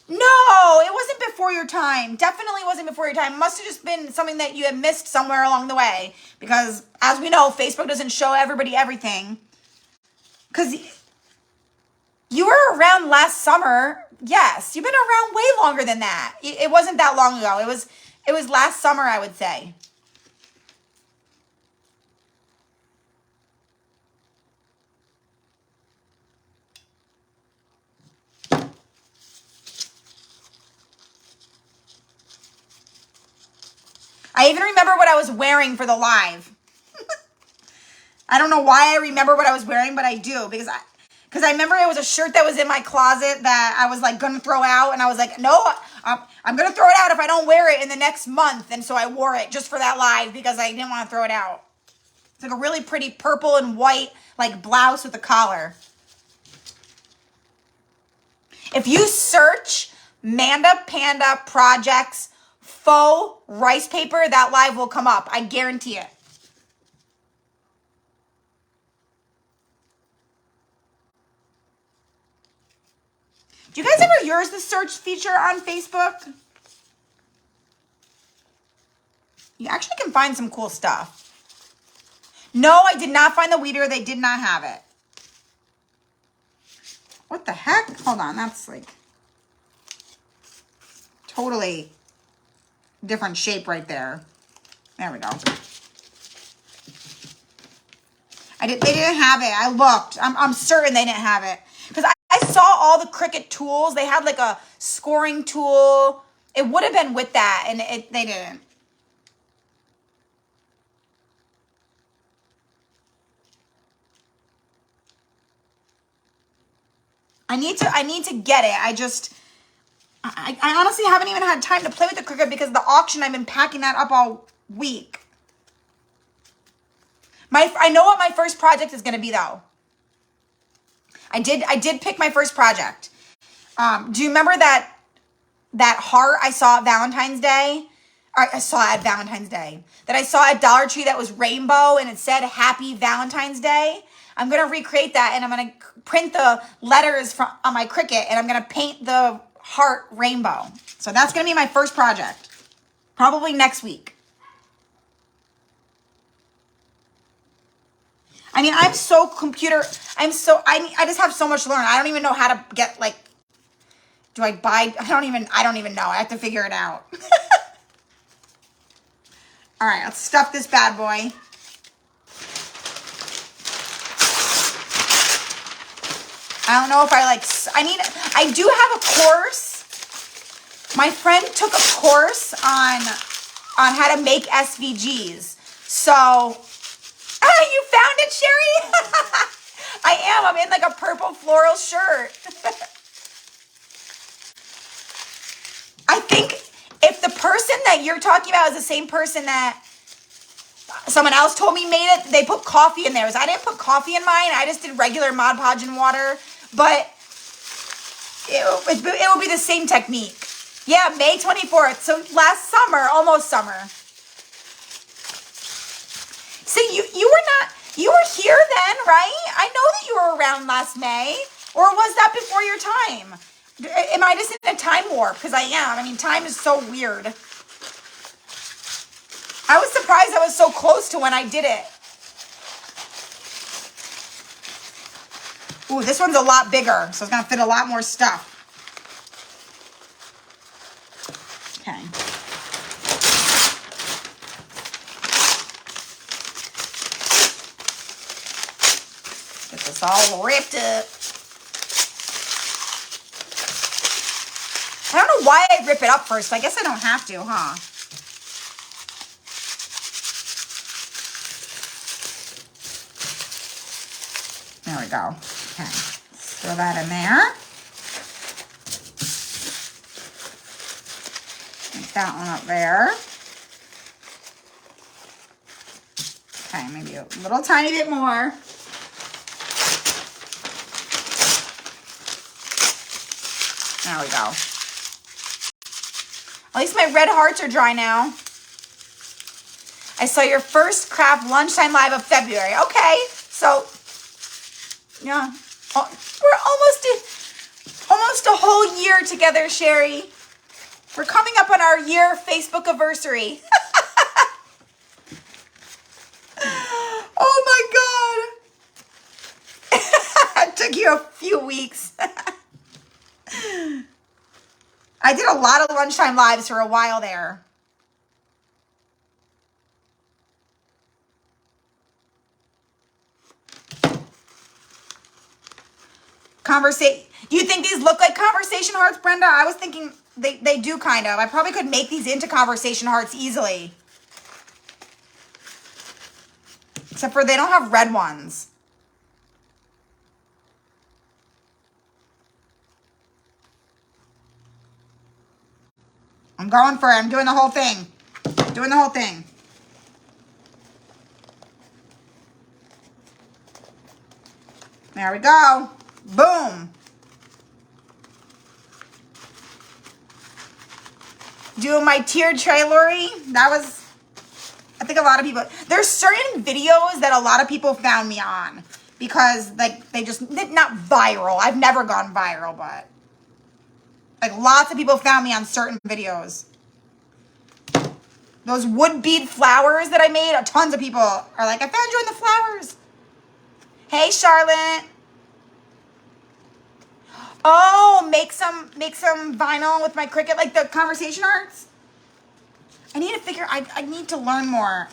No, it wasn't before your time. Definitely wasn't before your time. Must have just been something that you had missed somewhere along the way. Because, as we know, Facebook doesn't show everybody everything. Because you were around last summer. Yes, you've been around way longer than that. It wasn't that long ago. It was last summer, I would say. I even remember what I was wearing for the live. I don't know why I remember what I was wearing, but I do. Because I remember it was a shirt that was in my closet that I was like going to throw out. And I was like, no, I'm going to throw it out if I don't wear it in the next month. And so I wore it just for that live because I didn't want to throw it out. It's like a really pretty purple and white like blouse with a collar. If you search Manda Panda Projects faux rice paper, that live will come up. I guarantee it. Do you guys ever use the search feature on Facebook? You actually can find some cool stuff. No, I did not find the weeder. They did not have it. What the heck? Hold on. That's like totally different shape right there. There we go. They didn't have it. I looked. I'm certain they didn't have it. Because I saw all the Cricut tools. They had like a scoring tool. It would have been with that, and they didn't. I need to get it. I honestly haven't even had time to play with the Cricut because of the auction. I've been packing that up all week. I know what my first project is going to be though. I did pick my first project. Do you remember that heart I saw at Valentine's Day? That I saw at Dollar Tree that was rainbow and it said Happy Valentine's Day. I'm going to recreate that and I'm going to print the letters on my Cricut and I'm going to paint the heart rainbow. So that's going to be my first project. Probably next week. I mean, I just have so much to learn. I don't even know how to get like, I don't even know. I have to figure it out. All right, let's stuff this bad boy. I don't know if I do have a course. My friend took a course on how to make SVGs. So, you found it, Sherry? I am. I'm in like a purple floral shirt. I think if the person that you're talking about is the same person that someone else told me made it, they put coffee in theirs. I didn't put coffee in mine. I just did regular Mod Podge and water. But it will be the same technique. Yeah, May 24th. So last summer, almost summer. See, you were here then, right? I know that you were around last May. Or was that before your time? Am I just in a time warp? Because I am. I mean, time is so weird. I was surprised I was so close to when I did it. Ooh, this one's a lot bigger, so it's going to fit a lot more stuff. Okay. Get this all ripped up. I don't know why I rip it up first. I guess I don't have to, huh? There we go. Okay. Throw that in there. Make that one up there. Okay, maybe a little tiny bit more. There we go. At least my red hearts are dry now. I saw your first craft lunchtime live of February. Okay, so yeah, we're almost a whole year together, Sherry. We're coming up on our year Facebook anniversary. Oh my God. It took you a few weeks. I did a lot of lunchtime lives for a while there. Do you think these look like conversation hearts, Brenda? I was thinking they do kind of. I probably could make these into conversation hearts easily. Except for they don't have red ones. I'm going for it. I'm doing the whole thing. Doing the whole thing. There we go. Boom. Doing my tiered tray, Lori. That was, I think a lot of people, there's certain videos that a lot of people found me on because like they just, not viral. I've never gone viral, but like lots of people found me on certain videos. Those wood bead flowers that I made, tons of people are like, I found you in the flowers. Hey, Charlotte. Oh, make some vinyl with my Cricut, like the conversation arts. I need to figure, I need to learn more.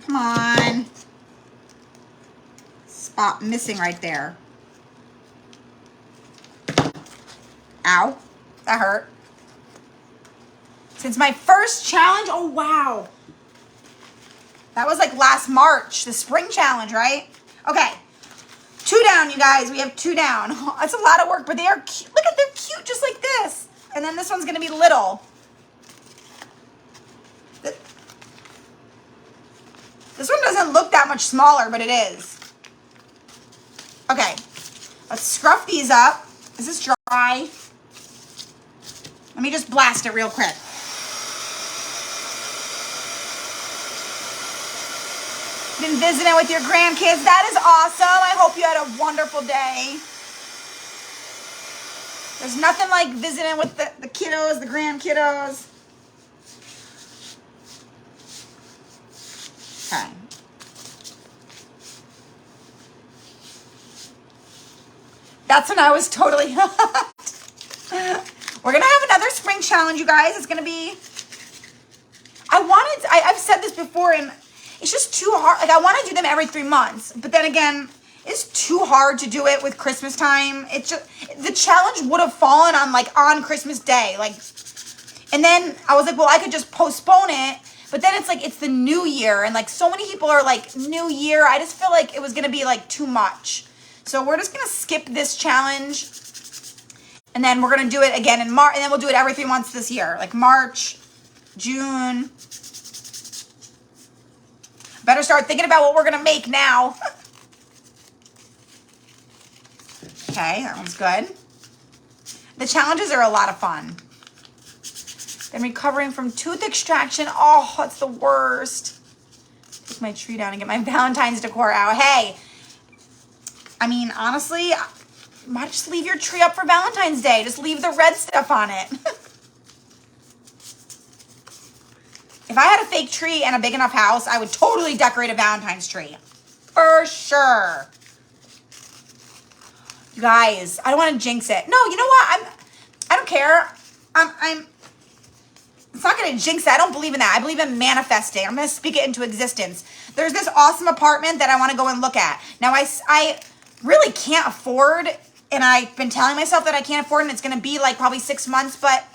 Come on. Spot missing right there. Ow, that hurt. Since my first challenge, oh wow. That was like last March, the spring challenge, right? Okay. 2 down, you guys. We have 2 down. That's a lot of work, but they are cute. Look at, they're cute just like this. And then this one's going to be little. This one doesn't look that much smaller, but it is. Okay. Let's scruff these up. Is this dry? Let me just blast it real quick. Been visiting with your grandkids. That is awesome. I hope you had a wonderful day. There's nothing like visiting with the kiddos, the grandkiddos. Okay. That's when I was totally hot. We're going to have another spring challenge, you guys. It's going to be... I've said this before, and it's just too hard. Like, I want to do them every 3 months. But then again, it's too hard to do it with Christmas time. It's just... The challenge would have fallen on Christmas Day. And then I was like, well, I could just postpone it. But then it's like, it's the new year. And so many people are like, new year. I just feel like it was going to be too much. So we're just going to skip this challenge. And then we're going to do it again in March. And then we'll do it every 3 months this year. March, June. Better start thinking about what we're going to make now. Okay, that one's good. The challenges are a lot of fun. Then recovering from tooth extraction. Oh, that's the worst. Take my tree down and get my Valentine's decor out. Hey, I mean, honestly, might just leave your tree up for Valentine's Day. Just leave the red stuff on it. If I had a fake tree and a big enough house, I would totally decorate a Valentine's tree. For sure. You guys, I don't want to jinx it. No, you know what? I don't care. It's not going to jinx it. I don't believe in that. I believe in manifesting. I'm going to speak it into existence. There's this awesome apartment that I want to go and look at. Now, I really can't afford, and I've been telling myself that I can't afford, and it's going to be probably 6 months, but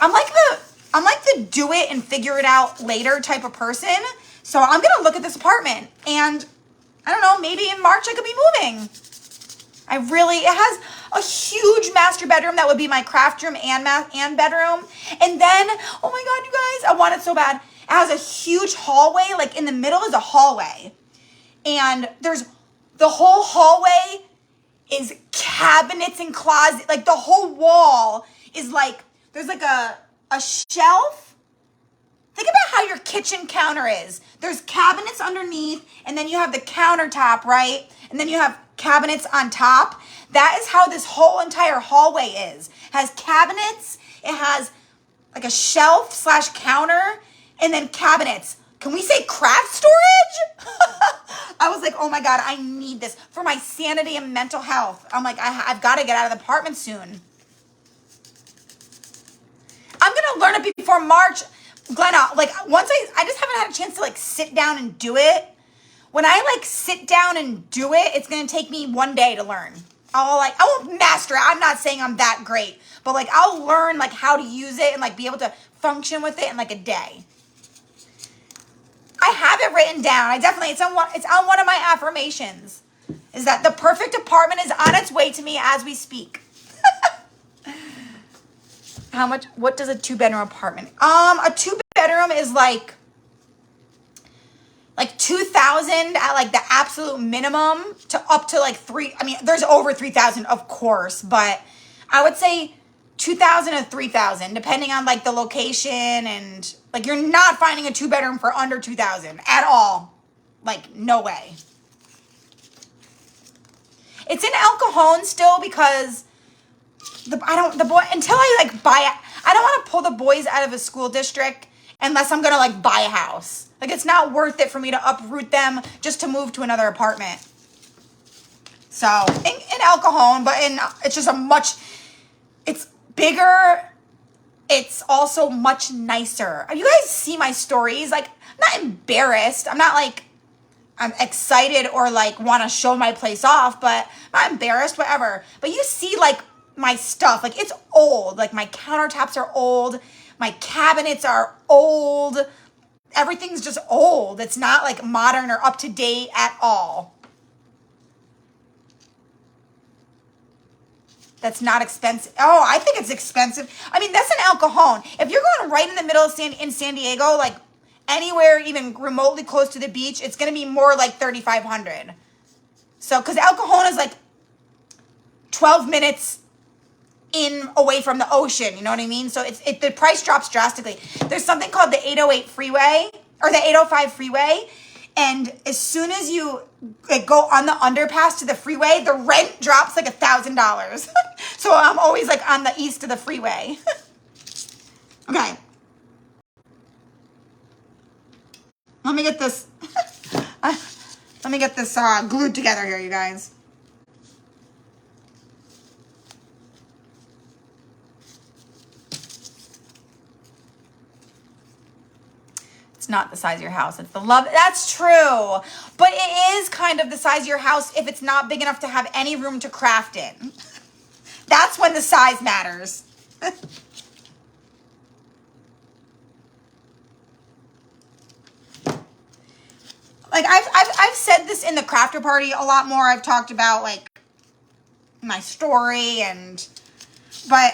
I'm like the do it and figure it out later type of person. So I'm going to look at this apartment, and I don't know, maybe in March I could be moving. It has a huge master bedroom that would be my craft room and bedroom. And then, oh my God, you guys, I want it so bad. It has a huge hallway, in the middle is a hallway. And there's the whole hallway is cabinets and closets. The whole wall is there's a shelf. Think about how your kitchen counter is. There's cabinets underneath, and then you have the countertop, right? And then you have cabinets on top. That is how this whole entire hallway is. It has cabinets. It has a shelf / counter, and then cabinets. Can we say craft storage? I was like, oh my God, I need this for my sanity and mental health. I'm like, I've got to get out of the apartment soon. I'm going to learn it before March. Glenna, once I just haven't had a chance to sit down and do it. When I sit down and do it, it's going to take me 1 day to learn. I won't master it. I'm not saying I'm that great, but I'll learn how to use it and be able to function with it in a day. I have it written down. It's on one of my affirmations, is that the perfect apartment is on its way to me as we speak. What does a 2-bedroom apartment? A 2-bedroom is like 2,000 at the absolute minimum to up to 3. I mean, there's over 3,000, of course, but I would say 2,000 to 3,000, depending on the location, and you're not finding a 2-bedroom for under 2,000 at all. No way. It's in El Cajon still because until I buy it, I don't want to pull the boys out of a school district unless I'm going to buy a house. It's not worth it for me to uproot them just to move to another apartment. So in El Cajon, but it's just it's bigger. It's also much nicer. You guys see my stories. I'm not embarrassed. I'm not I'm excited or want to show my place off, but I'm not embarrassed, whatever. But you see my stuff, it's old. My countertops are old. My cabinets are old. everything's just old. It's not like modern or up to date at all. That's not expensive. Oh, I think it's expensive. I mean, that's an El Cajon. If you're going right in the middle of San Diego, like anywhere even remotely close to the beach, it's going to be more like $3,500. So, because El Cajon is like 12 minutes away from the ocean, you know what I mean? So the price drops drastically. There's something called the 808 freeway or the 805 freeway. And as soon as you go on the underpass to the freeway, the rent drops like $1,000. So I'm always like on the east of the freeway. Okay. Let me get this. Let me get this glued together here, you guys. It's not the size of your house. It's the love. That's true. But it is kind of the size of your house if it's not big enough to have any room to craft in. That's when the size matters. Like I've said this in the crafter party a lot more. I've talked about like my story but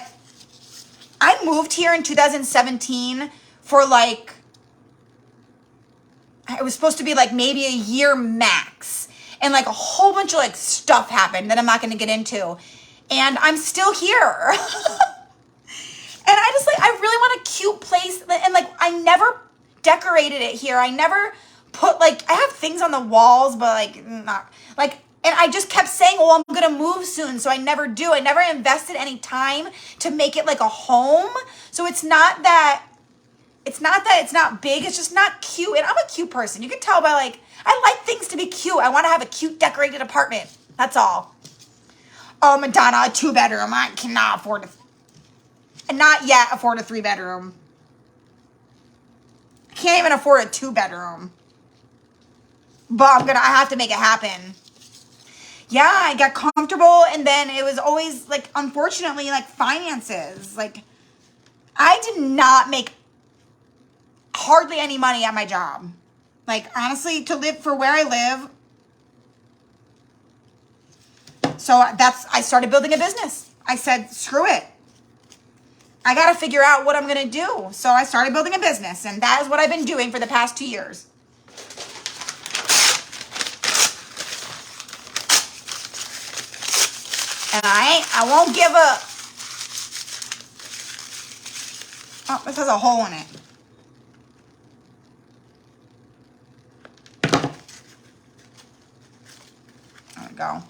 I moved here in 2017 for like, it was supposed to be like maybe a year max. And like a whole bunch of like stuff happened that I'm not going to get into. And I'm still here. And I just like, I really want a cute place. And like, I never decorated it here. I never put like, I have things on the walls, but like not like, and I just kept saying, oh, I'm going to move soon. So I never do. I never invested any time to make it like a home. So it's not that it's not big. It's just not cute. And I'm a cute person. You can tell by like, I like things to be cute. I want to have a cute decorated apartment. That's all. Oh, Madonna, a 2-bedroom. I cannot afford not yet afford a 3-bedroom. I can't even afford a 2-bedroom. But I have to make it happen. Yeah, I got comfortable, and then it was always like, unfortunately, like finances. Like, I did not make hardly any money at my job. Like, honestly, to live for where I live. So I started building a business. I said, screw it. I got to figure out what I'm going to do. So I started building a business, and that is what I've been doing for the past 2 years. And I won't give up. Oh, this has a hole in it. There we go.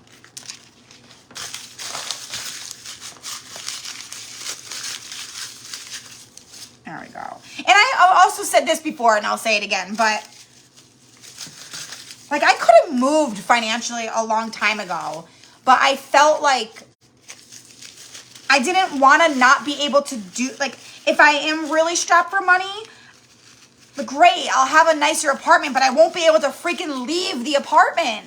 There we go. And I also said this before, and I'll say it again, but like I could have moved financially a long time ago, but I felt like I didn't want to not be able to do, like, if I am really strapped for money, great, I'll have a nicer apartment, but I won't be able to freaking leave the apartment.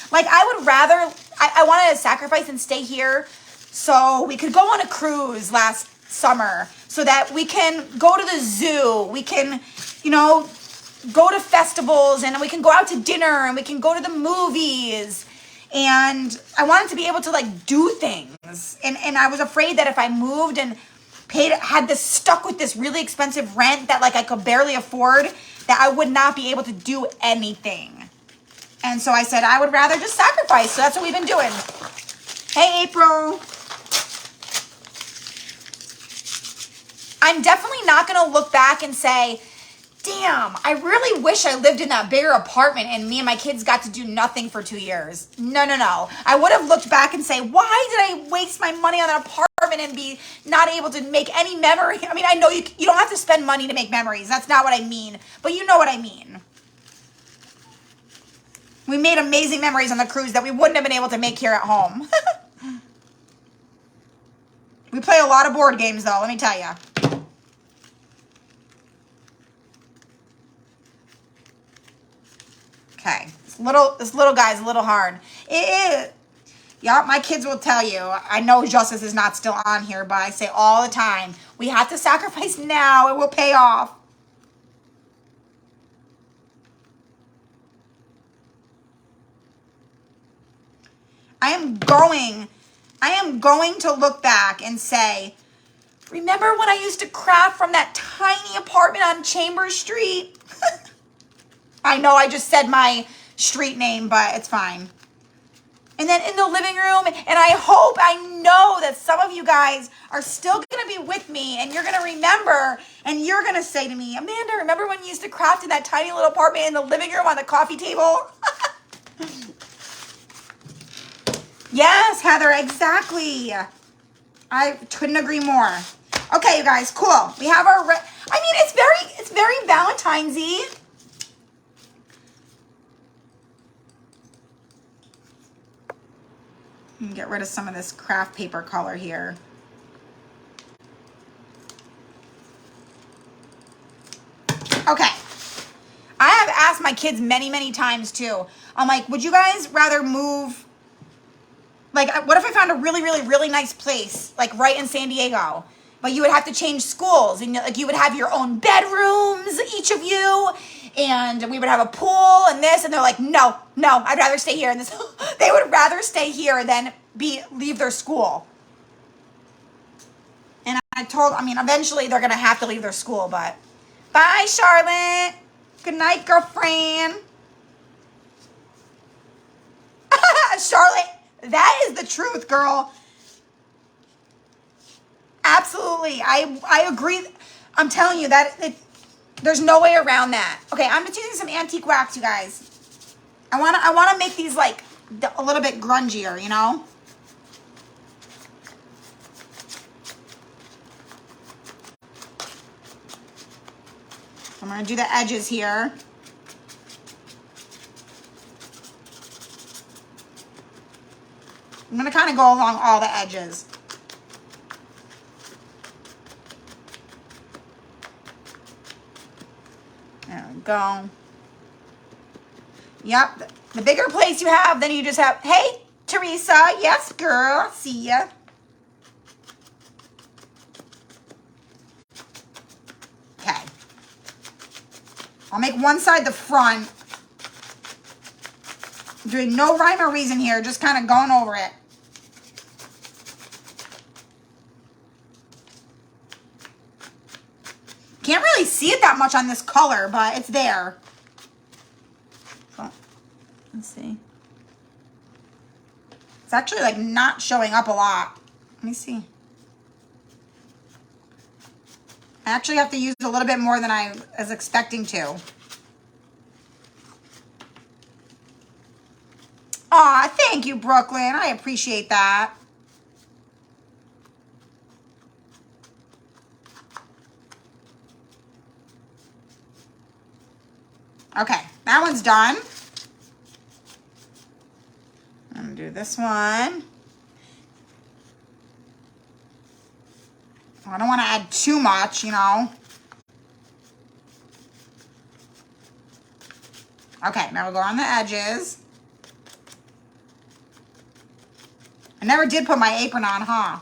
Like, I would rather, I wanted to sacrifice and stay here so we could go on a cruise last summer so that we can go to the zoo, we can, you know, go to festivals, and we can go out to dinner, and we can go to the movies. And I wanted to be able to like do things. And I was afraid that if I moved and had this stuck with this really expensive rent that like I could barely afford, that I would not be able to do anything. And so I said, I would rather just sacrifice. So that's what we've been doing. Hey, April. I'm definitely not going to look back and say, damn, I really wish I lived in that bigger apartment and me and my kids got to do nothing for 2 years. No. I would have looked back and say, why did I waste my money on an apartment and be not able to make any memory? I mean, I know you don't have to spend money to make memories. That's not what I mean. But you know what I mean. We made amazing memories on the cruise that we wouldn't have been able to make here at home. We play a lot of board games, though, let me tell you. Okay, this little guy's a little hard. It is. Yeah, my kids will tell you. I know Justice is not still on here, but I say all the time, we have to sacrifice now. It will pay off. I am going to look back and say, remember when I used to craft from that tiny apartment on Chambers Street? I know I just said my street name, but it's fine. And then in the living room, and I know that some of you guys are still going to be with me, and you're going to remember, and you're going to say to me, Amanda, remember when you used to craft in that tiny little apartment in the living room on the coffee table? Yes, Heather, exactly. I couldn't agree more. Okay, you guys, cool. We have our, it's very Valentine's-y. Get rid of some of this craft paper color here. Okay. I have asked my kids many, many times too. I'm like, would you guys rather move? Like, what if I found a really, really, really nice place, like right in San Diego, but you would have to change schools, and like you would have your own bedrooms, each of you, and we would have a pool and this, and they're like, no, I'd rather stay here. And this, they would rather stay here than leave their school. And eventually they're gonna have to leave their school, but bye, Charlotte. Good night, girlfriend. Charlotte, that is the truth, girl. Absolutely. I agree. I'm telling you that there's no way around that. Okay, I'm just using some antique wax, you guys. I want to make these like a little bit grungier, you know? I'm going to do the edges here. I'm going to kind of go along all the edges. There we go. Yep. The bigger place you have, then you just have, hey, Teresa. Yes, girl. See ya. Okay. I'll make one side the front. I'm doing no rhyme or reason here, just kind of going over it. Can't really see it that much on this color, but it's there. So, let's see. It's actually like not showing up a lot. Let me see. I actually have to use a little bit more than I was expecting to. Aw, thank you, Brooklyn. I appreciate that. Okay, that one's done. I'm gonna do this one. I don't want to add too much, you know. Okay, now we'll go on the edges. I never did put my apron on, huh?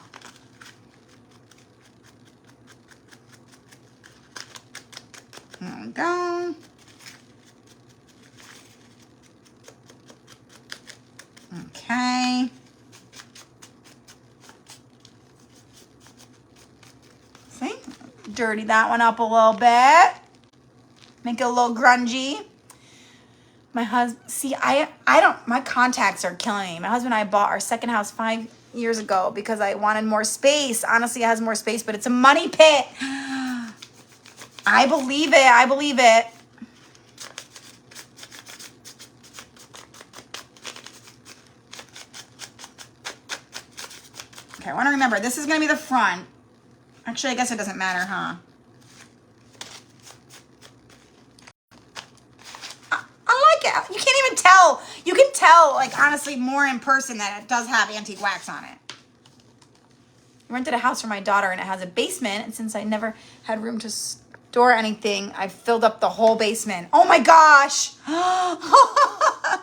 There we go. Okay. See? Dirty that one up a little bit. Make it a little grungy. My husband, see, I don't, my contacts are killing me. My husband and I bought our second house 5 years ago because I wanted more space. Honestly, it has more space, but it's a money pit. I believe it. I believe it. Okay, I want to remember, this is going to be the front. Actually, I guess it doesn't matter, huh? I like it. You can't even tell. You can tell, like, honestly, more in person that it does have antique wax on it. I rented a house for my daughter, and it has a basement, and since I never had room to store anything, I filled up the whole basement. Oh, my gosh. I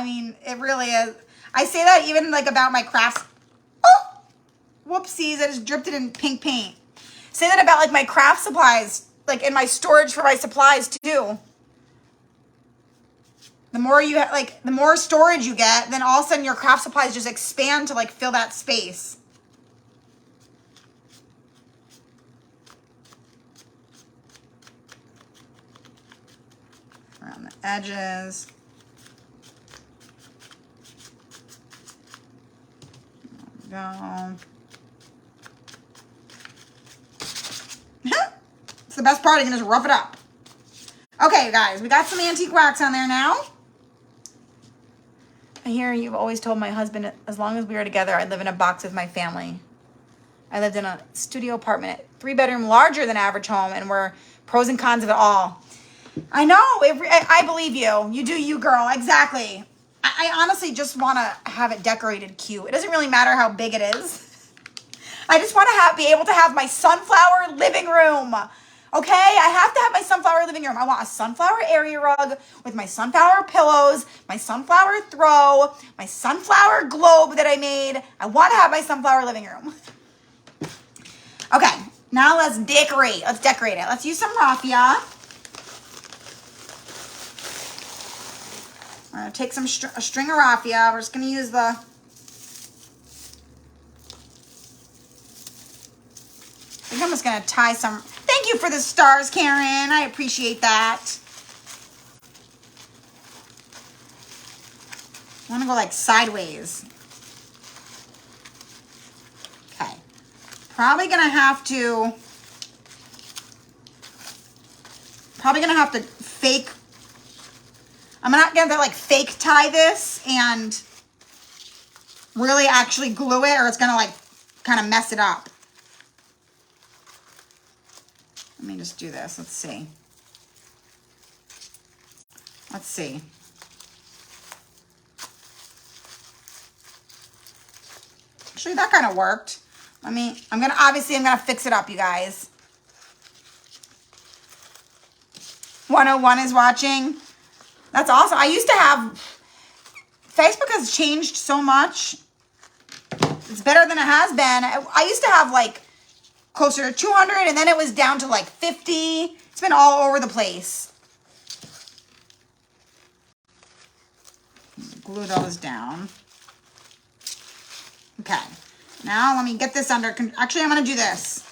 mean, it really is. I say that even like about my crafts. Oh, whoopsies, I just dripped it in pink paint. Say that about like my craft supplies, like in my storage for my supplies too. The more you like, the more storage you get, then all of a sudden your craft supplies just expand to like fill that space. Around the edges. There we go. It's the best part. You can just rough it up. Okay, guys, we got some antique wax on there now. I hear you've always told my husband, as long as we are together, I live in a box with my family. I lived in a studio apartment, 3-bedroom, larger than average home, and we're pros and cons of it all. I know. I believe you. You do you, girl. Exactly. I honestly just want to have it decorated cute. It doesn't really matter how big it is. I just want to be able to have my sunflower living room. Okay? I have to have my sunflower living room. I want a sunflower area rug with my sunflower pillows, my sunflower throw, my sunflower globe that I made. I want to have my sunflower living room. Okay. Now let's decorate. Let's decorate it. Let's use some raffia. I'm going to take a string of raffia. We're just going to use the... I think I'm just going to tie some... Thank you for the stars, Karen. I appreciate that. I want to go like sideways. Okay. Probably going to have to fake... I'm not going to like fake tie this and really actually glue it, or it's going to like kind of mess it up. Let me just do this. Let's see. Let's see. Actually, that kind of worked. I'm gonna fix it up, you guys. 101 is watching. That's awesome. I used to have, Facebook has changed so much. It's better than it has been. I used to have like closer to 200, and then it was down to like 50. It's been all over the place. Glue those down. Okay. Now let me get this under. Actually, I'm going to do this.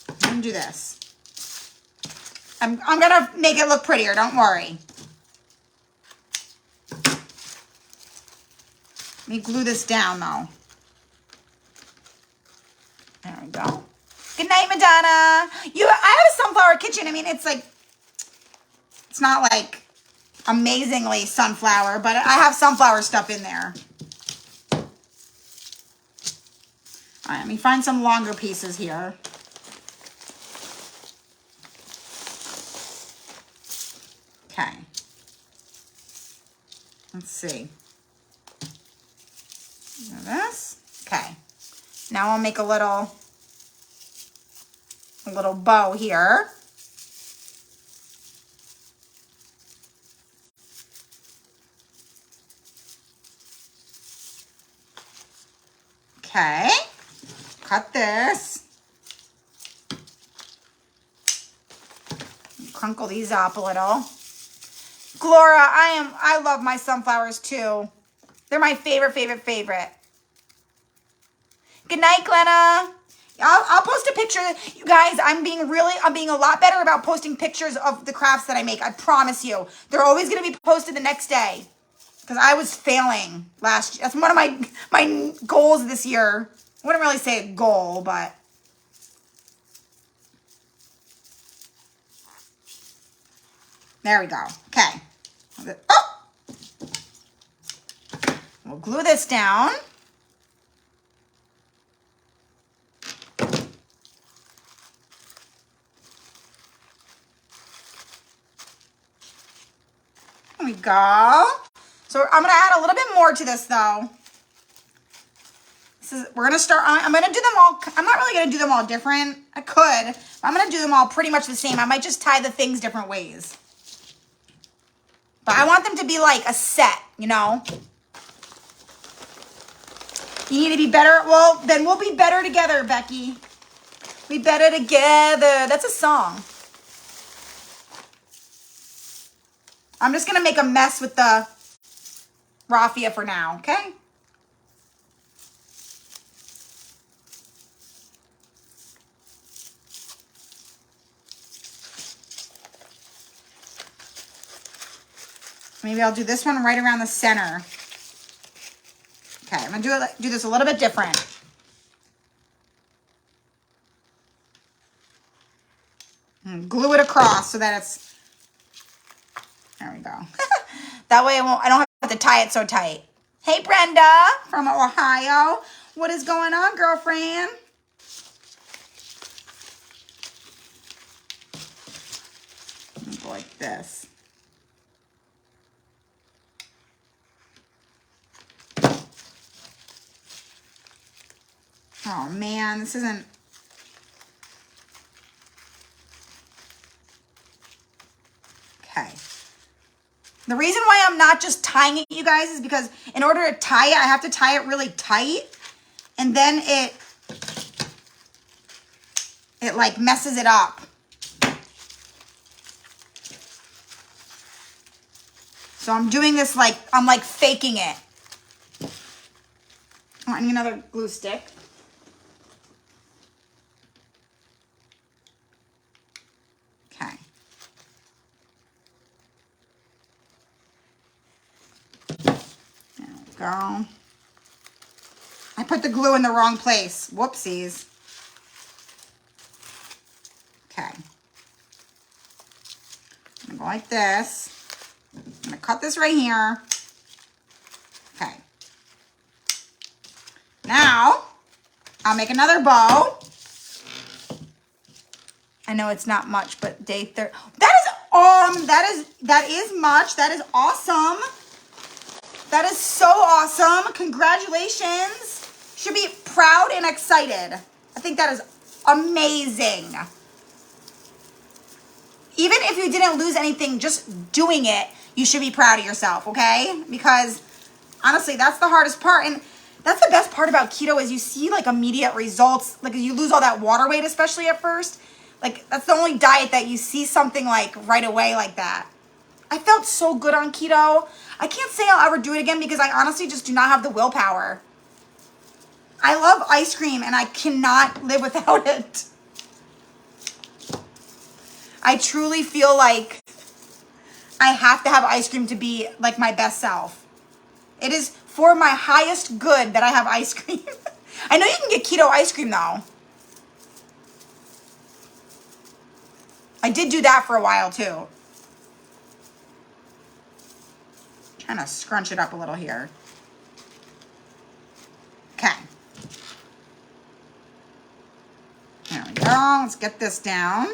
I'm going to do this. I'm going to make it look prettier. Don't worry. Let me glue this down, though. There we go. Good night, Madonna. I have a sunflower kitchen. I mean, it's like, it's not like amazingly sunflower, but I have sunflower stuff in there. All right, let me find some longer pieces here. Okay. Let's see. This. Okay. Now I'll make a little bow here. Okay. Cut this. Crunkle these up a little. Glora, I love my sunflowers too. They're my favorite. Good night, Glenna. I'll post a picture. You guys, I'm being a lot better about posting pictures of the crafts that I make. I promise you. They're always going to be posted the next day. Because I was failing last year. That's one of my goals this year. I wouldn't really say a goal, but... There we go. Okay. Oh! We'll glue this down. There we go. So I'm going to add a little bit more to this, though. We're going to start, I'm going to do them all, I'm not really going to do them all different. I could, but I'm going to do them all pretty much the same. I might just tie the things different ways. But I want them to be like a set, you know? You need to be better. Well, then we'll be better together, Becky. We better together. That's a song. I'm just gonna make a mess with the raffia for now, okay? Maybe I'll do this one right around the center. Okay, I'm gonna do this a little bit different. And glue it across so that it's, there we go. That way I don't have to tie it so tight. Hey Brenda from Ohio. What is going on, girlfriend? Let me go like this. Oh man, this isn't. Okay. The reason why I'm not just tying it, you guys, is because in order to tie it, I have to tie it really tight. And then it like messes it up. So I'm doing this like, I'm like faking it. Oh, I need another glue stick. Okay. There we go. I put the glue in the wrong place. Whoopsies. Okay. I'm gonna go like this. I'm gonna cut this right here. Okay. Now, I'll make another bow. I know it's not much, but day 30. That is much. That is awesome. That is so awesome. Congratulations. Should be proud and excited. I think that is amazing. Even if you didn't lose anything, just doing it, you should be proud of yourself, okay? Because honestly, that's the hardest part. And that's the best part about keto is you see like immediate results. Like you lose all that water weight, especially at first. Like that's the only diet that you see something like right away like that. I felt so good on keto. I can't say I'll ever do it again because I honestly just do not have the willpower. I love ice cream and I cannot live without it. I truly feel like I have to have ice cream to be like my best self. It is for my highest good that I have ice cream. I know you can get keto ice cream though. I did do that for a while too. Trying to scrunch it up a little here. Okay. There we go. Let's get this down.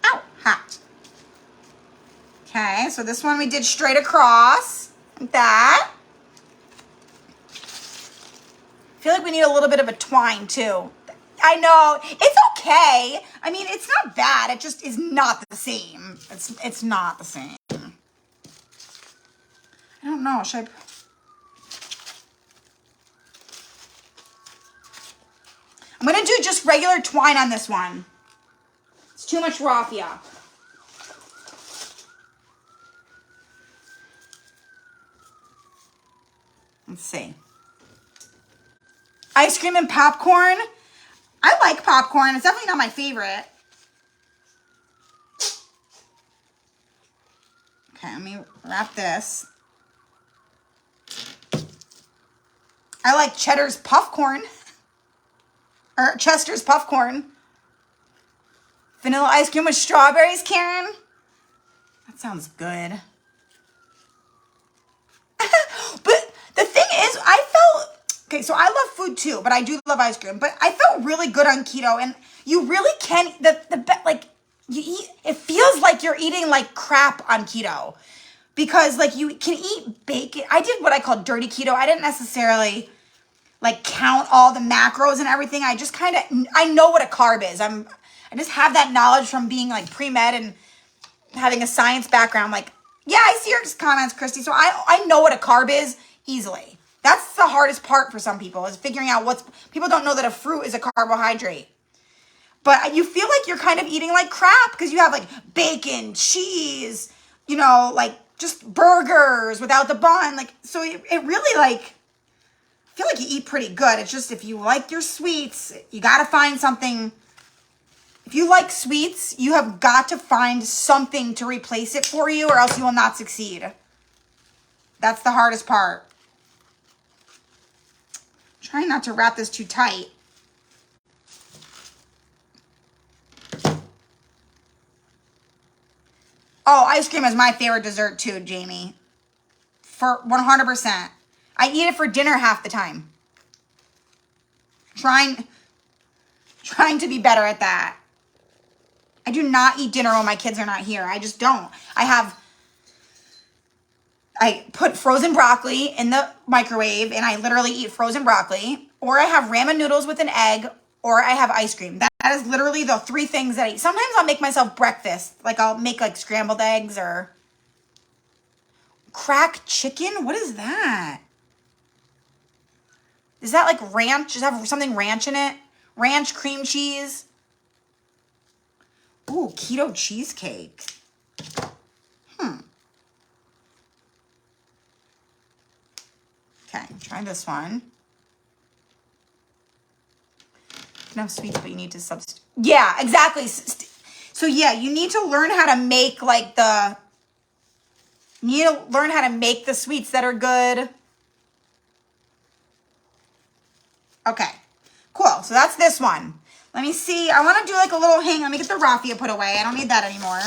Ow, hot. Okay, so this one we did straight across, like that. I feel like we need a little bit of a twine too. I know, it's okay. I mean, it's not bad. It just is not the same. It's not the same. I don't know, should I? I'm gonna do just regular twine on this one. It's too much raffia. Let's see. Ice cream and popcorn. I like popcorn. It's definitely not my favorite. Okay, let me wrap this. I like Cheddar's popcorn. Or Chester's popcorn. Vanilla ice cream with strawberries, Karen. That sounds good. But the thing is, I felt... Okay, so I love food too, but I do love ice cream. But I felt really good on keto, and you really can... like, you eat... It feels like you're eating like crap on keto. Because like you can eat bacon. I did what I call dirty keto. I didn't necessarily... like count all the macros and everything. I just kind of, I know what a carb is. I just have that knowledge from being like pre-med and having a science background. Like, yeah, I see your comments, Christy. So I know what a carb is easily. That's the hardest part for some people is figuring out people don't know that a fruit is a carbohydrate. But you feel like you're kind of eating like crap because you have like bacon, cheese, you know, like just burgers without the bun. Like, so it really like, I feel like you eat pretty good. It's just if you like your sweets, you got to find something. If you like sweets, you have got to find something to replace it for you or else you will not succeed. That's the hardest part. Trying not to wrap this too tight. Oh, ice cream is my favorite dessert too, Jamie. For 100%. I eat it for dinner half the time. Trying to be better at that. I do not eat dinner when my kids are not here. I just don't. I put frozen broccoli in the microwave and I literally eat frozen broccoli, or I have ramen noodles with an egg, or I have ice cream. That is literally the three things that I eat. Sometimes I'll make myself breakfast. Like I'll make like scrambled eggs or crack chicken. What is that? Is that like ranch? Does it have something ranch in it? Ranch cream cheese. Ooh, keto cheesecake. Okay, try this one. You can have sweets, but you need to substitute. Yeah, exactly. So yeah, you need to learn how to make like you need to learn how to make the sweets that are good. Okay, cool. So that's this one. Let me see. I want to do like a little hang. Let me get the raffia put away. I don't need that anymore.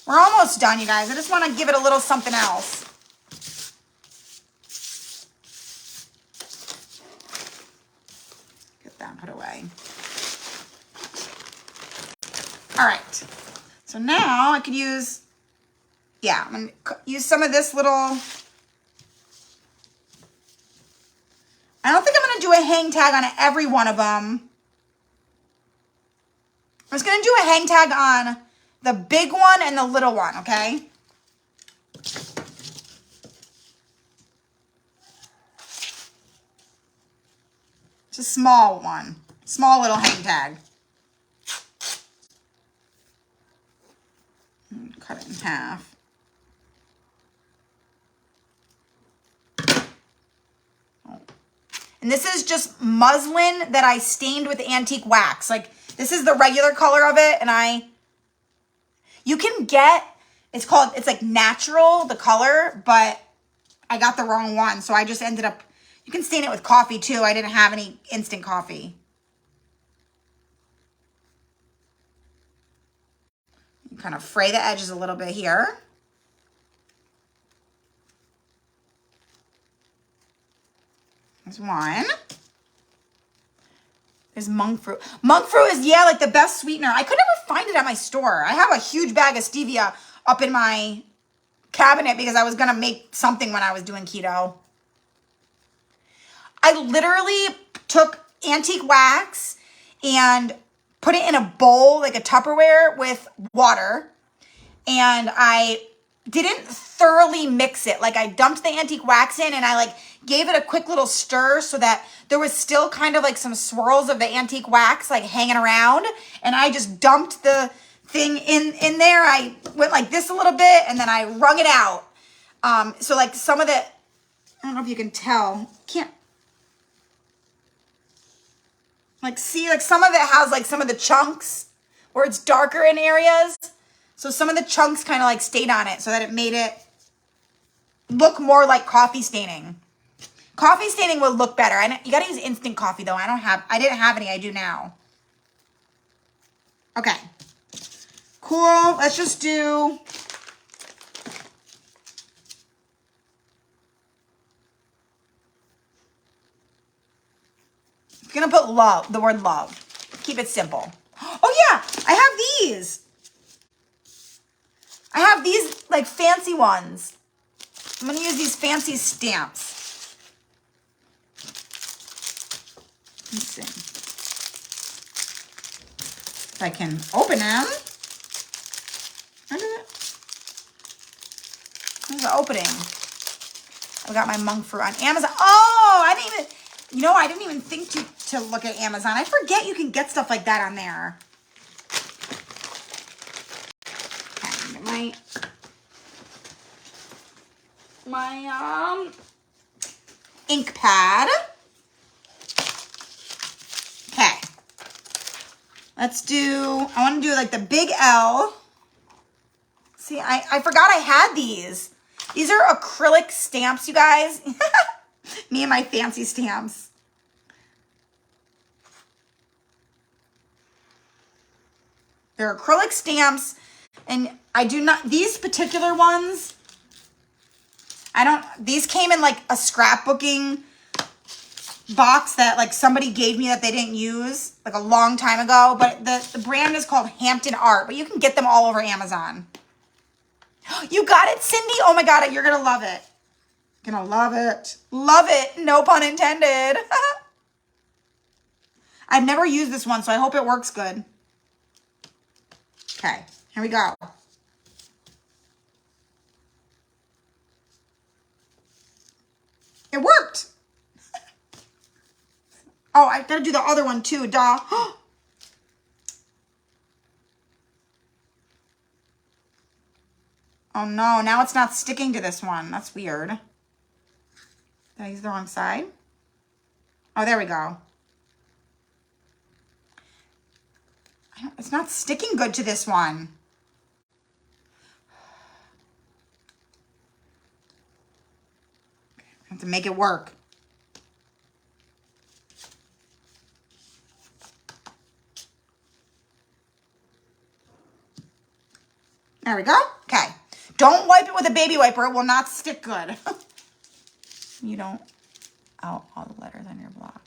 We're almost done, you guys. I just want to give it a little something else. Get that put away. All right. So now I could use, I'm going to use some of this little, I don't think I'm going to do a hang tag on every one of them. I'm just going to do a hang tag on the big one and the little one, okay? It's a small one. Small little hang tag. Cut it in half. And this is just muslin that I stained with antique wax. Like, this is the regular color of it, and you can get, it's like natural, the color, but I got the wrong one, so I just ended up, you can stain it with coffee too. I didn't have any instant coffee. You kind of fray the edges a little bit here. There's one. There's monk fruit. Monk fruit is, like the best sweetener. I could never find it at my store. I have a huge bag of stevia up in my cabinet because I was going to make something when I was doing keto. I literally took antique wax and put it in a bowl, like a Tupperware, with water. And I didn't thoroughly mix it. Like I dumped the antique wax in and I like gave it a quick little stir so that there was still kind of like some swirls of the antique wax like hanging around. And I just dumped the thing in there. I went like this a little bit and then I wrung it out. So like some of the, I don't know if you can tell, like see, like some of it has like some of the chunks where it's darker in areas. So some of the chunks kind of like stayed on it so that it made it look more like coffee staining. Coffee staining will look better. You gotta use instant coffee though. I didn't have any, I do now. Okay. Cool, let's just do, I'm gonna put love, the word love. Keep it simple. Oh yeah, I have these. I have these like fancy ones. I'm gonna use these fancy stamps. Let's see if I can open them. There's the opening. I got my monk fruit on Amazon. Oh, I didn't even think to look at Amazon. I forget you can get stuff like that on there. my ink pad. Okay. Let's do, I want to do like the big L. See, I forgot I had these. These are acrylic stamps, you guys. Me and my fancy stamps. They're acrylic stamps, and I do not, these particular ones, these came in like a scrapbooking box that like somebody gave me that they didn't use like a long time ago, but the brand is called Hampton Art, but you can get them all over Amazon. You got it, Cindy? Oh my God, you're gonna love it. Gonna love it. Love it, no pun intended. I've never used this one, so I hope it works good. Okay, here we go. It worked. Oh, I gotta do the other one too, duh. Oh no, now it's not sticking to this one. That's weird. Did I use the wrong side? Oh, there we go. It's not sticking good to this one. I have to make it work. There we go. Okay. Don't wipe it with a baby wiper. It will not stick good. You don't out all the letters on your block.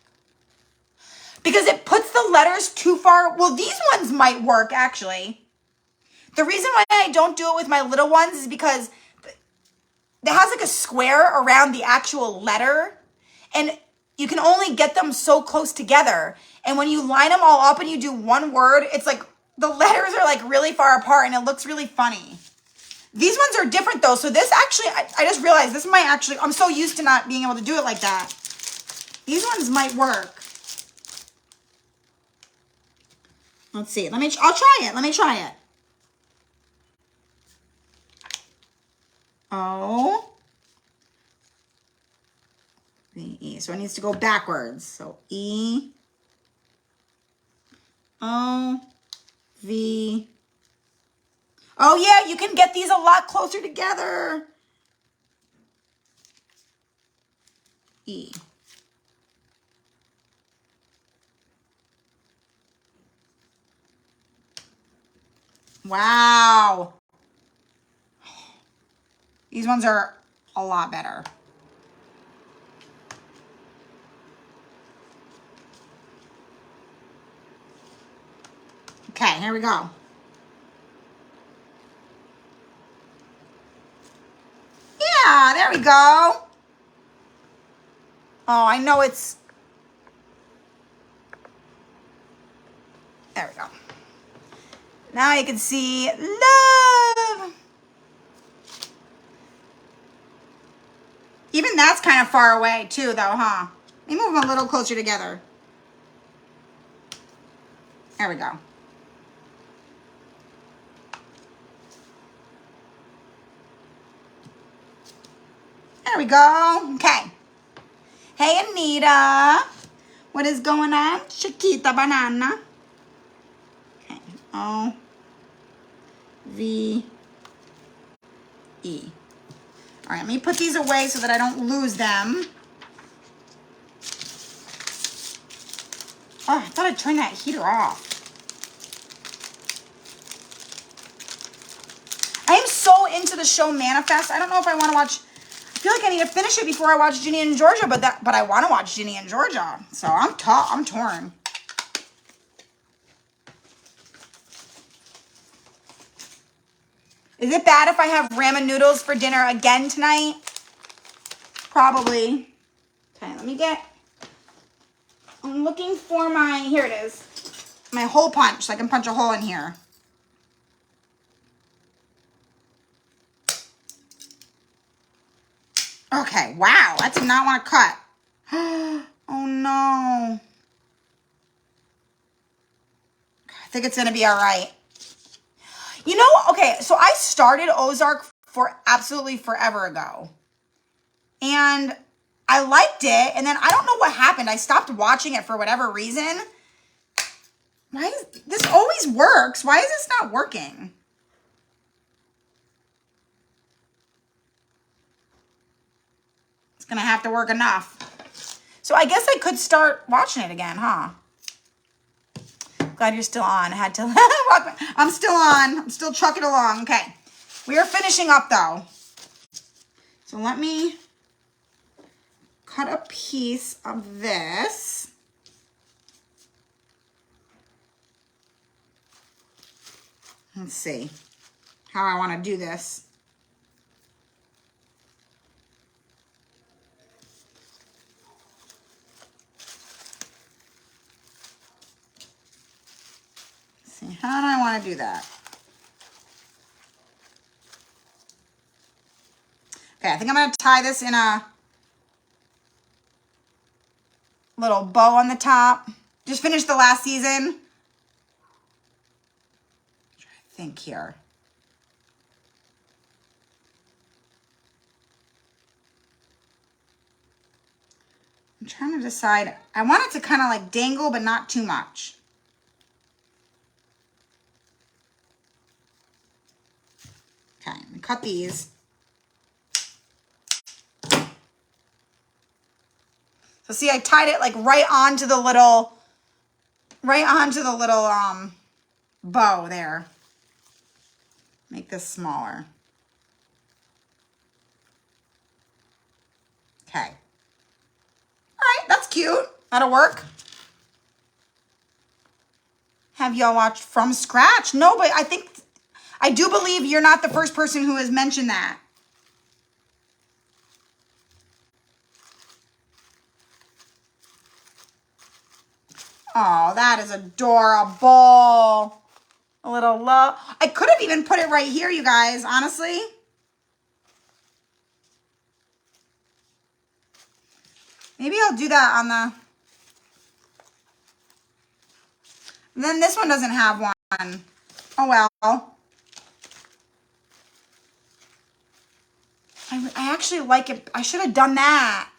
Because it puts the letters too far. Well, these ones might work, actually. The reason why I don't do it with my little ones is because it has like a square around the actual letter. And you can only get them so close together. And when you line them all up and you do one word, it's like the letters are like really far apart and it looks really funny. These ones are different though. So this actually, I just realized this might actually, I'm so used to not being able to do it like that. These ones might work. Let's see. I'll try it. Let me try it. O, V, E. So it needs to go backwards. So E, O, V. Oh yeah, you can get these a lot closer together. E. Wow. These ones are a lot better. Okay, here we go. Yeah, there we go. Oh, I know it's... There we go. Now you can see love. Even that's kind of far away too, though, huh? Let me move them a little closer together. There we go. There we go. Okay. Hey, Anita. What is going on? Chiquita banana. Okay. O, V, E. All right, let me put these away so that I don't lose them. Oh, I thought I'd turn that heater off. I am so into the show Manifest. I don't know if I want to watch... I feel like I need to finish it before I watch Ginny and Georgia, but I want to watch Ginny and Georgia. So I'm torn. Is it bad if I have ramen noodles for dinner again tonight? Probably. Okay, let me get... I'm looking for my... Here it is. My hole punch, so I can punch a hole in here. Okay, wow. I did not want to cut. Oh, no. I think it's going to be all right. You know, okay, so I started Ozark for absolutely forever ago. and I liked it, and then I don't know what happened. I stopped watching it for whatever reason. Why is this always works? Why is this not working? It's gonna have to work enough. So I guess I could start watching it again, huh? Glad you're still on. I had to walk. I'm still on. I'm still trucking along. Okay. We are finishing up though. So let me cut a piece of this. Let's see how I want to do this. Let's see, how do I want to do that? Okay, I think I'm going to tie this in a little bow on the top. Just finished the last season. I think here. I'm trying to decide. I want it to kind of like dangle, but not too much. Okay, I'm gonna cut these. So see, I tied it like right onto the little bow there. Make this smaller. Okay. All right, that's cute. That'll work. Have y'all watched From Scratch? No, but I do believe you're not the first person who has mentioned that. Oh, that is adorable. A little love. I could have even put it right here, you guys, honestly. Maybe I'll do that on the... And then this one doesn't have one. Oh, well. I actually like it. I should have done that.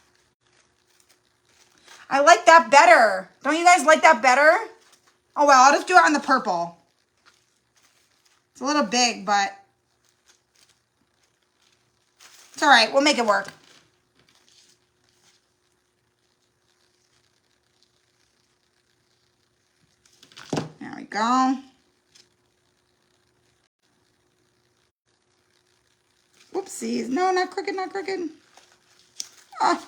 I like that better. Don't you guys like that better? Oh, well, I'll just do it on the purple. It's a little big, but it's all right. We'll make it work. There we go. Whoopsies. No, not crooked, not crooked. Oh.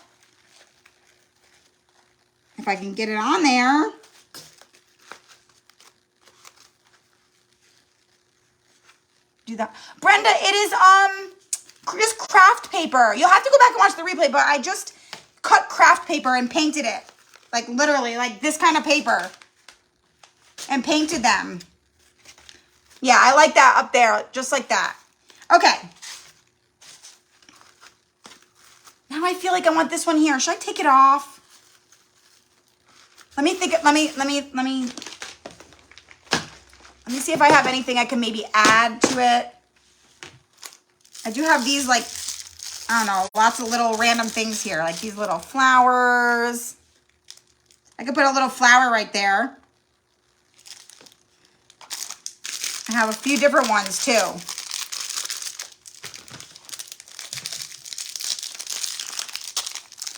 If I can get it on there. Do that. Brenda, it is just craft paper. You'll have to go back and watch the replay, but I just cut craft paper and painted it. Like literally, like this kind of paper. And painted them. Yeah, I like that up there, just like that. Okay. Now I feel like I want this one here. Should I take it off? Let me think. Let me see if I have anything I can maybe add to it. I do have these, like, I don't know, lots of little random things here, like these little flowers. I could put a little flower right there. I have a few different ones too.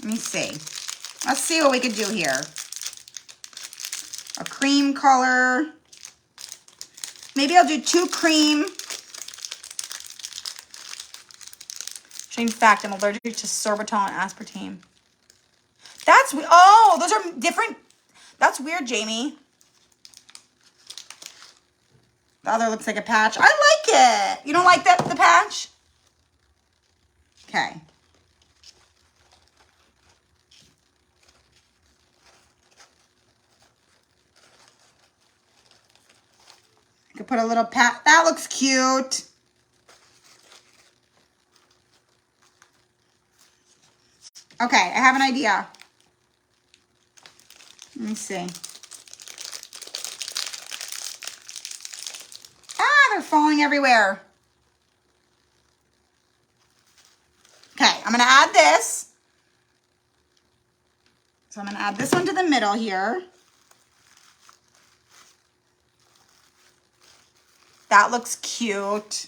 Let me see. Let's see what we could do here. A cream color. Maybe I'll do 2 cream. In fact, I'm allergic to sorbitol and aspartame. That's, oh, those are different. That's weird, Jamie. The other looks like a patch. I like it. You don't like that, the patch? Okay. I could put a little pat. That looks cute. Okay, I have an idea. Let me see. Ah, they're falling everywhere. Okay, I'm going to add this. So I'm gonna add this one to the middle here. That looks cute.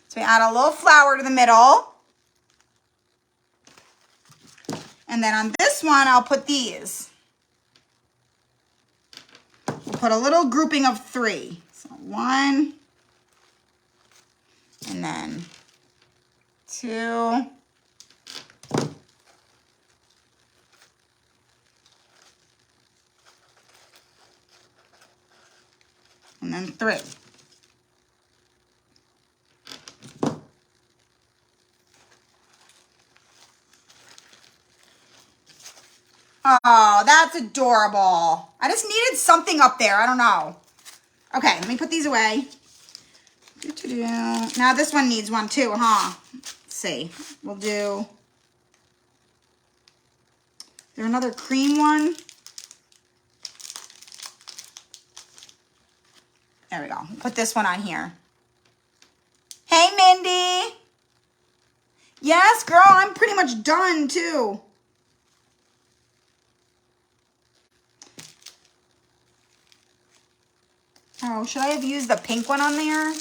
So we add a little flower to the middle. And then on this one, I'll put these. We'll put a little grouping of 3. So 1, and then 2, and then 3. Oh, that's adorable. I just needed something up there. I don't know. Okay, let me put these away. Now this one needs one too, huh? Let's see. We'll do... Is there another cream one? There we go. Put this one on here. Hey, Mindy. Yes, girl, I'm pretty much done too. Oh, should I have used the pink one on there?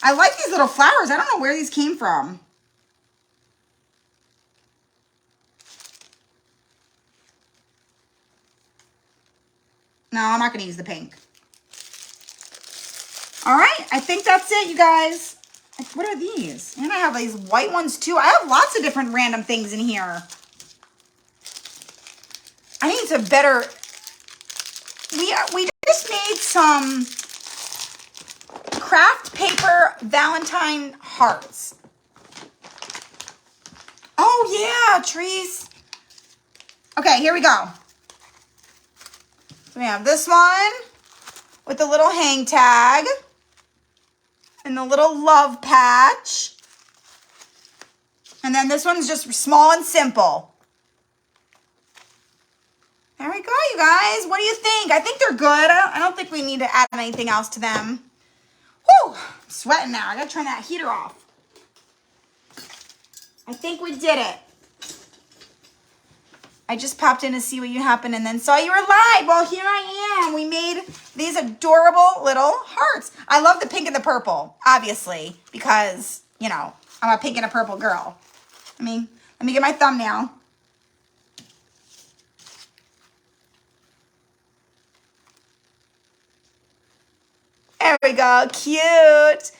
I like these little flowers. I don't know where these came from. No, I'm not going to use the pink. All right, I think that's it, you guys. What are these? And I have these white ones too. I have lots of different random things in here. I need some better... We just made some Kraft Paper Valentine hearts. Oh yeah, trees. Okay, here we go. So we have this one with the little hang tag and the little love patch. And then this one's just small and simple. There we go, you guys. What do you think? I think they're good. I don't think we need to add anything else to them. Whew, I'm sweating now. I gotta turn that heater off. I think we did it. I just popped in to see what you happened and then saw you were live. Well, here I am. We made these adorable little hearts. I love the pink and the purple, obviously, because, you know, I'm a pink and a purple girl. Let me get my thumbnail. There we go, cute.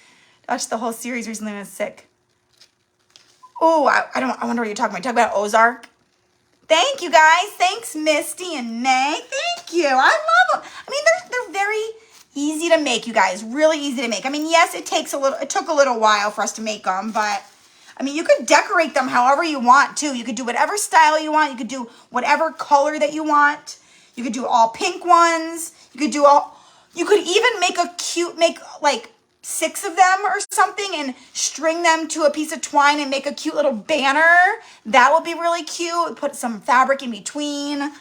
Watched the whole series recently when I was sick. Oh, I wonder what you're talking about. You're talking about Ozark? Thank you guys. Thanks, Misty and Nay. Thank you. I love them. I mean, they're very easy to make, you guys. Really easy to make. I mean, yes, it took a little while for us to make them, but I mean, you could decorate them however you want too. You could do whatever style you want. You could do whatever color that you want. You could do all pink ones. You could even make like 6 of them or something and string them to a piece of twine and make a cute little banner. That would be really cute. Put some fabric in between.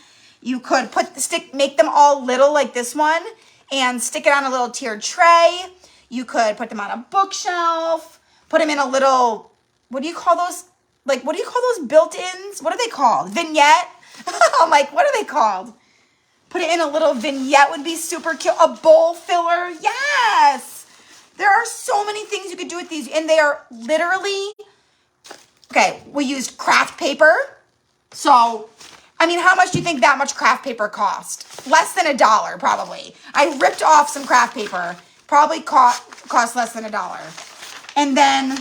You could make them all little like this one and stick it on a little tiered tray. You could put them on a bookshelf, put them in a little, what do you call those? Like, what do you call those built-ins? What are they called? Vignette? I'm like, what are they called? Put it in a little vignette would be super cute. A bowl filler, yes. There are so many things you could do with these, and they are literally, okay, we used craft paper. So, I mean, how much do you think that much craft paper cost? Less than $1, probably. I ripped off some craft paper. Probably cost less than $1. And then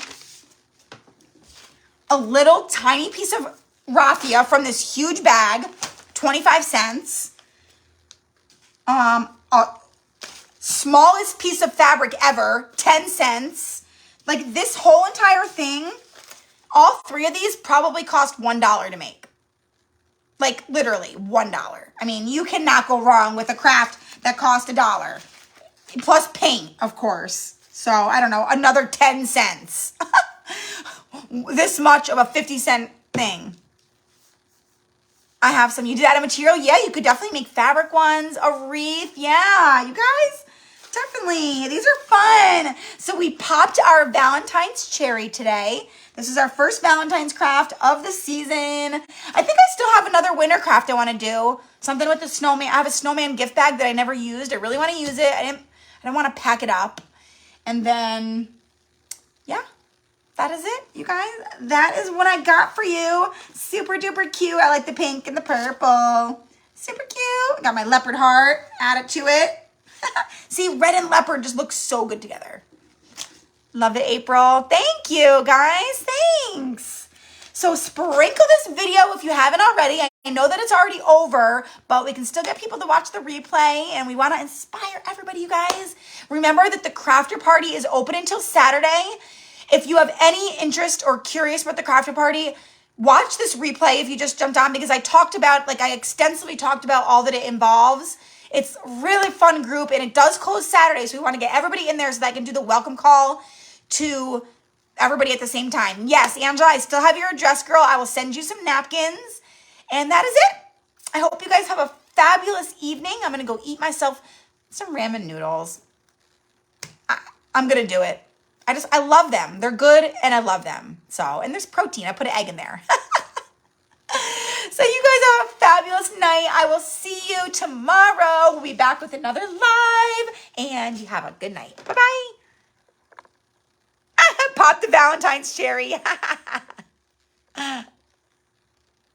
a little tiny piece of raffia from this huge bag, 25 cents. A smallest piece of fabric ever, 10 cents. Like this whole entire thing, all 3 of these probably cost $1 to make. Like literally $1. I mean, you cannot go wrong with a craft that cost $1. Plus paint, of course. So I don't know, another 10 cents. This much of a 50-cent thing. I have some. You did add a material? Yeah, you could definitely make fabric ones, a wreath. Yeah, you guys, Definitely. These are fun. So we popped our Valentine's cherry today. This is our first Valentine's craft of the season. I think I still have another winter craft I want to do. Something with the snowman. I have a snowman gift bag that I never used. I really want to use it. I don't want to pack it up. And then, yeah, that is it, you guys. That is what I got for you. Super duper cute. I like the pink and the purple. Super cute. Got my leopard heart added to it. See, red and leopard just look so good together. Love it, April. Thank you, guys. Thanks. So sprinkle this video if you haven't already. I know that it's already over, but we can still get people to watch the replay, and we want to inspire everybody, you guys. Remember that the crafter party is open until Saturday. If you have any interest or curious about the crafter party, watch this replay if you just jumped on, because I extensively talked about all that it involves. It's a really fun group, and it does close Saturday, so we want to get everybody in there so that I can do the welcome call to everybody at the same time. Yes, Angela, I still have your address, girl. I will send you some napkins, and that is it. I hope you guys have a fabulous evening. I'm going to go eat myself some ramen noodles. I'm going to do it. I love them. They're good, and I love them. So, and there's protein. I put an egg in there. So you guys have a fabulous night. I will see you tomorrow. We'll be back with another live, and you have a good night. Bye-bye. Pop the Valentine's cherry.